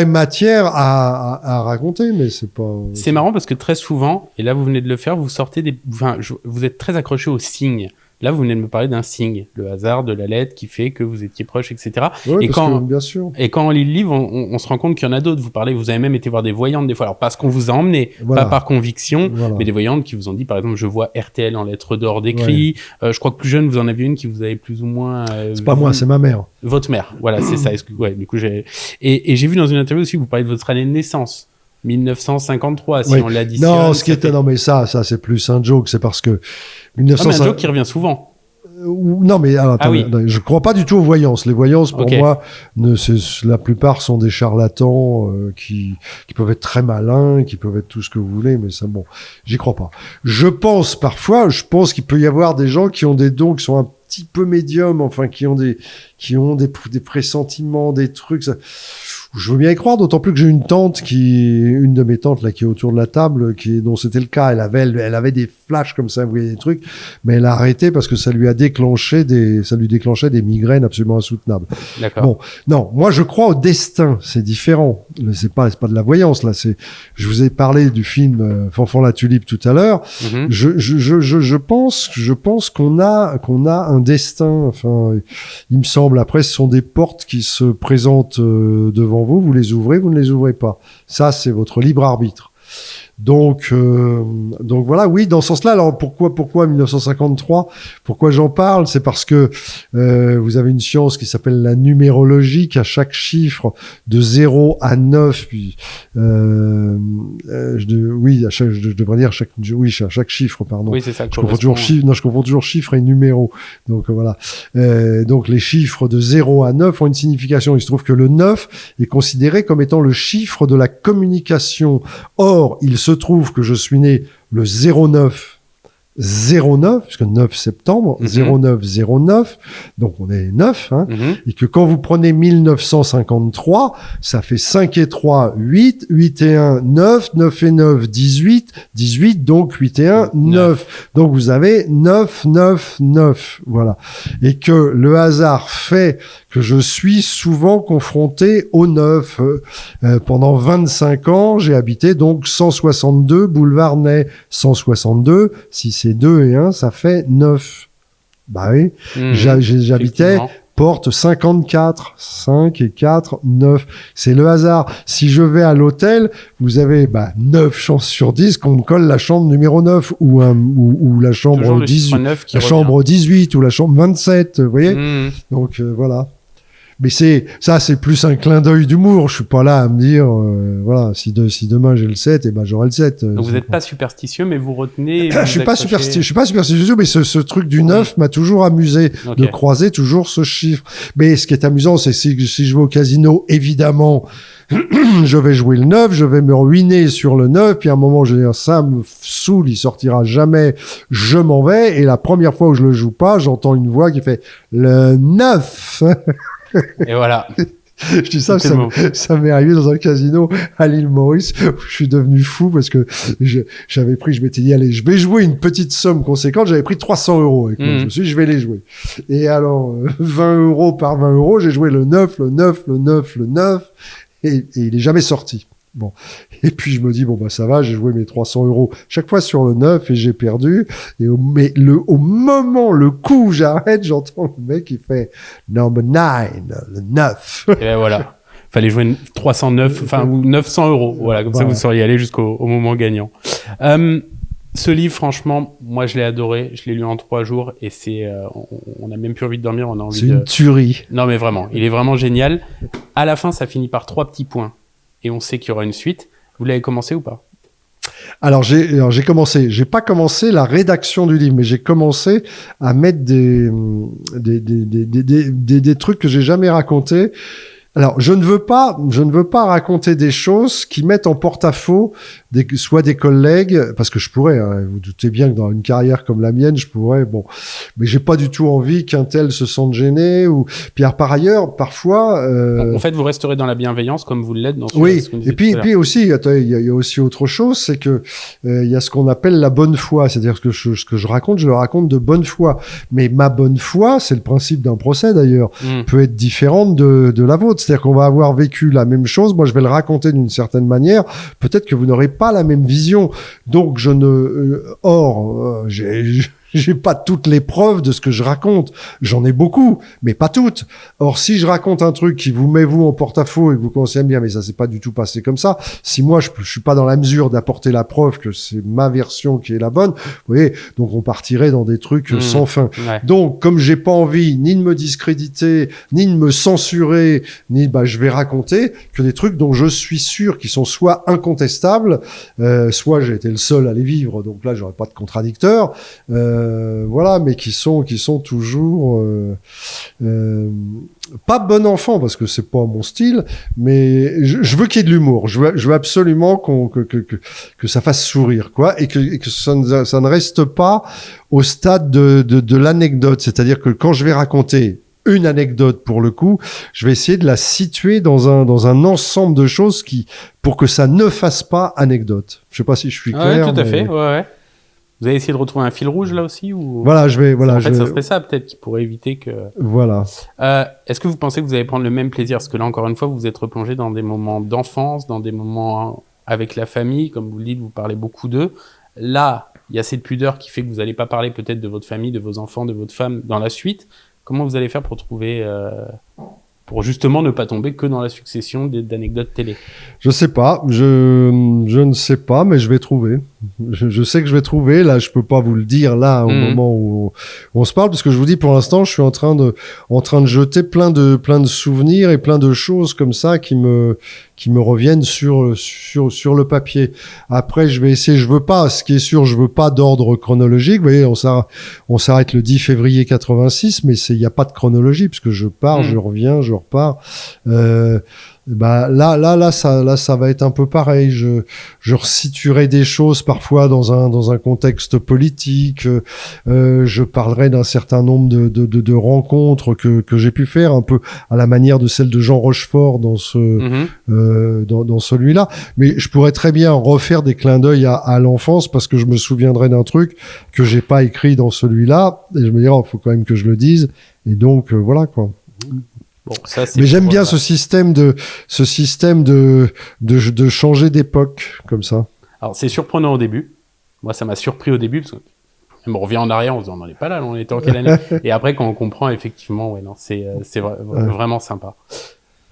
matière à raconter, mais c'est pas... C'est marrant parce que très souvent, et là, vous venez de le faire, vous sortez vous êtes très accroché aux signes. Là, vous venez de me parler d'un signe, le hasard de la lettre qui fait que vous étiez proche, etc. Oui, bien sûr. Et quand on lit le livre, on se rend compte qu'il y en a d'autres. Vous avez même été voir des voyantes des fois. Alors, parce qu'on vous a emmené, pas par conviction, mais des voyantes qui vous ont dit, par exemple, je vois RTL en lettres d'or décrit. Je crois que plus jeune, vous en aviez une qui vous avait plus ou moins... c'est pas moi, c'est ma mère. Votre mère, voilà, c'est ça. Du coup, et j'ai vu dans une interview aussi, vous parlez de votre année de naissance. 1953, si on l'additionne. Non, mais ça, c'est plus un joke, c'est parce que mais un joke qui revient souvent. Non, mais je crois pas du tout aux voyances. Les voyances, pour moi, la plupart sont des charlatans qui peuvent être très malins, qui peuvent être tout ce que vous voulez, mais ça, bon, j'y crois pas. Je pense qu'il peut y avoir des gens qui ont des dons qui sont un petit peu médiums, enfin, qui ont des pressentiments, des trucs. Ça... Je veux bien y croire, d'autant plus que j'ai une de mes tantes là qui est autour de la table, dont c'était le cas. Elle avait des flashs comme ça, vous voyez, des trucs, mais elle a arrêté parce que ça lui déclenchait des migraines absolument insoutenables. D'accord. Bon, non, moi je crois au destin, c'est différent. C'est pas de la voyance là. Je vous ai parlé du film Fanfan la Tulipe tout à l'heure. Je pense qu'on a un destin. Enfin, il me semble. Après, ce sont des portes qui se présentent devant vous les ouvrez, vous ne les ouvrez pas. Ça, c'est votre libre arbitre. Donc voilà, oui, dans ce sens-là. Alors pourquoi 1953 ? Pourquoi j'en parle ? C'est parce que vous avez une science qui s'appelle la numérologie, qu'à chaque chiffre de 0 à 9, puis je devrais dire à chaque chiffre, pardon. Oui, c'est ça. Je confonds toujours chiffres et numéros. Donc voilà. Donc les chiffres de 0 à 9 ont une signification. Il se trouve que le 9 est considéré comme étant le chiffre de la communication. Or, il se trouve que je suis né le 09, puisque 9 septembre, 09, donc on est 9, hein, et que quand vous prenez 1953, ça fait 5 et 3, 8, 8 et 1, 9, 9 et 9, 18, 18, donc 8 et 1, 9. Donc vous avez 9, 9, 9, voilà. Et que le hasard fait que je suis souvent confronté au 9. Pendant 25 ans, j'ai habité donc 162 boulevard Ney. 162, si c'est 2 et 1, ça fait 9. Bah oui, j'habitais porte 54, 5 et 4, 9. C'est le hasard. Si je vais à l'hôtel, vous avez 9 chances sur 10 qu'on me colle la chambre numéro 9 ou la chambre 18, la chambre 18 ou la chambre 27, vous voyez. Donc voilà. Mais c'est plus un clin d'œil d'humour. Je suis pas là à me dire, voilà, si demain j'ai le 7, et ben j'aurai le 7. Donc vous n'êtes pas superstitieux, mais vous retenez. Je suis pas superstitieux, mais ce truc du 9 m'a toujours amusé de croiser toujours ce chiffre. Mais ce qui est amusant, c'est si je vais au casino, évidemment, je vais jouer le 9, je vais me ruiner sur le 9, puis à un moment, je vais dire, ça me saoule, il sortira jamais, je m'en vais, et la première fois où je le joue pas, j'entends une voix qui fait le 9. Et voilà. Je dis ça m'est arrivé dans un casino à l'île Maurice où je suis devenu fou parce que je m'étais dit, allez, je vais jouer une petite somme conséquente. J'avais pris 300 € avec moi. Je me suis dit, je vais les jouer. Et alors, 20 € par 20 €, j'ai joué le 9, le 9, le 9, le 9, et il est jamais sorti. Bon. Et puis, je me dis, ça va, j'ai joué mes 300 € chaque fois sur le 9 et j'ai perdu. Au moment, le coup où j'arrête, j'entends le mec qui fait number 9, le 9. Et ben voilà. Fallait jouer 309, ou 900 €. Voilà. Comme ça, vous seriez allé jusqu'au moment gagnant. Ce livre, franchement, moi, je l'ai adoré. Je l'ai lu en 3 jours et on a même plus envie de dormir. On a envie c'est une tuerie. Non, mais vraiment. Il est vraiment génial. À la fin, ça finit par 3 petits points. Et on sait qu'il y aura une suite. Vous l'avez commencé ou pas ? Alors j'ai commencé, j'ai pas commencé la rédaction du livre, mais j'ai commencé à mettre des trucs que j'ai jamais racontés. Alors, je ne veux pas raconter des choses qui mettent en porte-à-faux soit des collègues, parce que je pourrais, hein, vous doutez bien que dans une carrière comme la mienne, je pourrais, bon, mais j'ai pas du tout envie qu'un tel se sente gêné ou, puis par ailleurs, parfois, En fait, vous resterez dans la bienveillance comme vous l'êtes dans ce oui, ce que vous et disiez tout à puis aussi, attends, il y a aussi autre chose, c'est que il y a ce qu'on appelle la bonne foi, c'est-à-dire que ce que je raconte, je le raconte de bonne foi. Mais ma bonne foi, c'est le principe d'un procès d'ailleurs, peut être différente de la vôtre. C'est-à-dire qu'on va avoir vécu la même chose, moi je vais le raconter d'une certaine manière, peut-être que vous n'aurez pas la même vision. Donc je ne... j'ai pas toutes les preuves de ce que je raconte. J'en ai beaucoup, mais pas toutes. Or, si je raconte un truc qui vous met vous en porte-à-faux et que vous commencez à me dire, mais ça s'est pas du tout passé comme ça, si moi je suis pas dans la mesure d'apporter la preuve que c'est ma version qui est la bonne, vous voyez, donc on partirait dans des trucs sans fin. Ouais. Donc, comme j'ai pas envie ni de me discréditer, ni de me censurer, je vais raconter que des trucs dont je suis sûr qui sont soit incontestables, soit j'ai été le seul à les vivre, donc là j'aurais pas de contradicteur, voilà, mais qui sont toujours pas bon enfant parce que c'est pas mon style, mais je veux qu'il y ait de l'humour. Je veux absolument que ça fasse sourire, quoi, et que ça ne reste pas au stade de l'anecdote. C'est-à-dire que quand je vais raconter une anecdote, pour le coup, je vais essayer de la situer dans un ensemble de choses pour que ça ne fasse pas anecdote. Je sais pas si je suis clair. Ouais, tout à fait. Ouais. Vous avez essayé de retrouver un fil rouge là aussi ou... Voilà, En fait, ça serait ça peut-être qui pourrait éviter que. Voilà. Est-ce que vous pensez que vous allez prendre le même plaisir? Parce que là, encore une fois, vous êtes replongé dans des moments d'enfance, dans des moments avec la famille, comme vous le dites, vous parlez beaucoup d'eux. Là, il y a cette pudeur qui fait que vous n'allez pas parler peut-être de votre famille, de vos enfants, de votre femme dans la suite. Comment vous allez faire pour trouver, pour justement ne pas tomber que dans la succession d'anecdotes télé? Je sais pas, je ne sais pas, mais je vais trouver. Je sais que je vais trouver. Là, je peux pas vous le dire là au moment où on se parle, parce que je vous dis pour l'instant, je suis en train de jeter plein de souvenirs et plein de choses comme ça qui me reviennent sur le papier. Après, je vais essayer. Ce qui est sûr, je veux pas d'ordre chronologique. Vous voyez, on s'arrête le 10 février 86, mais il y a pas de chronologie puisque je pars, je reviens, je repars. Là, ça va être un peu pareil. Je resituerai des choses parfois dans un contexte politique. Je parlerai d'un certain nombre de rencontres que j'ai pu faire, un peu à la manière de celle de Jean Rochefort dans dans celui-là. Mais je pourrais très bien refaire des clins d'œil à l'enfance parce que je me souviendrai d'un truc que j'ai pas écrit dans celui-là et je me dirais, faut quand même que je le dise. Et donc, voilà, quoi. Bon, ça, mais j'aime bien ce système de changer d'époque comme ça. Alors c'est surprenant au début. Moi, ça m'a surpris au début parce que on revient en arrière, on se dit on n'en est pas là, on était en quelle année? Et après, quand on comprend, effectivement, ouais, non, c'est vraiment sympa.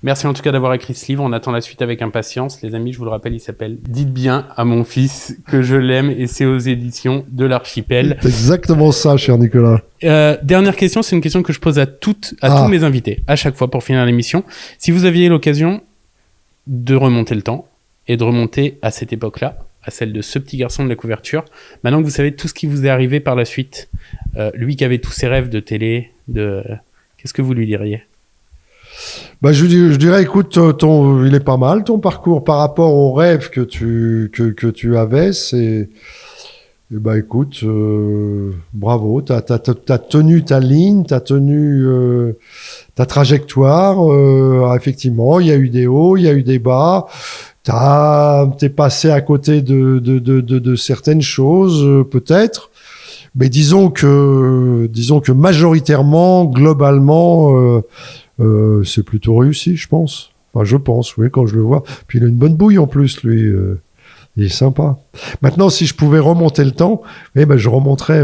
Merci en tout cas d'avoir écrit ce livre. On attend la suite avec impatience. Les amis, je vous le rappelle, il s'appelle Dites bien à mon fils que je l'aime et c'est aux éditions de l'Archipel. C'est exactement ça, cher Nicolas. Dernière question, c'est une question que je pose à tous mes invités, à chaque fois pour finir l'émission. Si vous aviez l'occasion de remonter le temps et de remonter à cette époque-là, à celle de ce petit garçon de la couverture, maintenant que vous savez tout ce qui vous est arrivé par la suite, lui qui avait tous ses rêves de télé, qu'est-ce que vous lui diriez? Je dirais, écoute, il est pas mal ton parcours par rapport aux rêves que tu avais. Écoute, bravo, t'as tenu ta ligne, t'as tenu ta trajectoire. Effectivement, il y a eu des hauts, il y a eu des bas. T'es passé à côté de certaines choses, peut-être. Mais disons que majoritairement, globalement. C'est plutôt réussi, je pense. Enfin, je pense, oui, quand je le vois. Puis il a une bonne bouille en plus, lui. Il est sympa. Maintenant, si je pouvais remonter le temps, je remonterais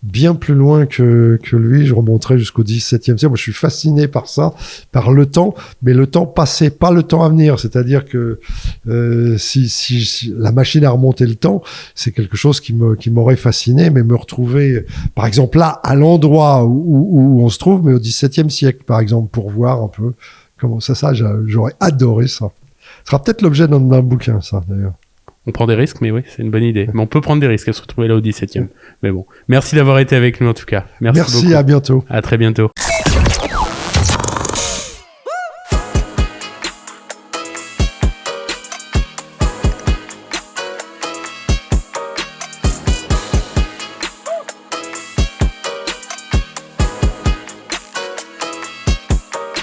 bien plus loin que lui. Je remonterais jusqu'au XVIIe siècle. Moi, je suis fasciné par ça, par le temps, mais le temps passé, pas le temps à venir. C'est-à-dire que si la machine à remonter le temps, c'est quelque chose qui m'aurait fasciné, mais me retrouver, par exemple, là, à l'endroit où on se trouve, mais au XVIIe siècle, par exemple, pour voir un peu comment ça, j'aurais adoré ça. Ce sera peut-être l'objet d'un bouquin, ça, d'ailleurs. On prend des risques, mais oui, c'est une bonne idée. Mais on peut prendre des risques à se retrouver là au 17e. Mais bon, merci d'avoir été avec nous en tout cas. Merci beaucoup. À bientôt. À très bientôt.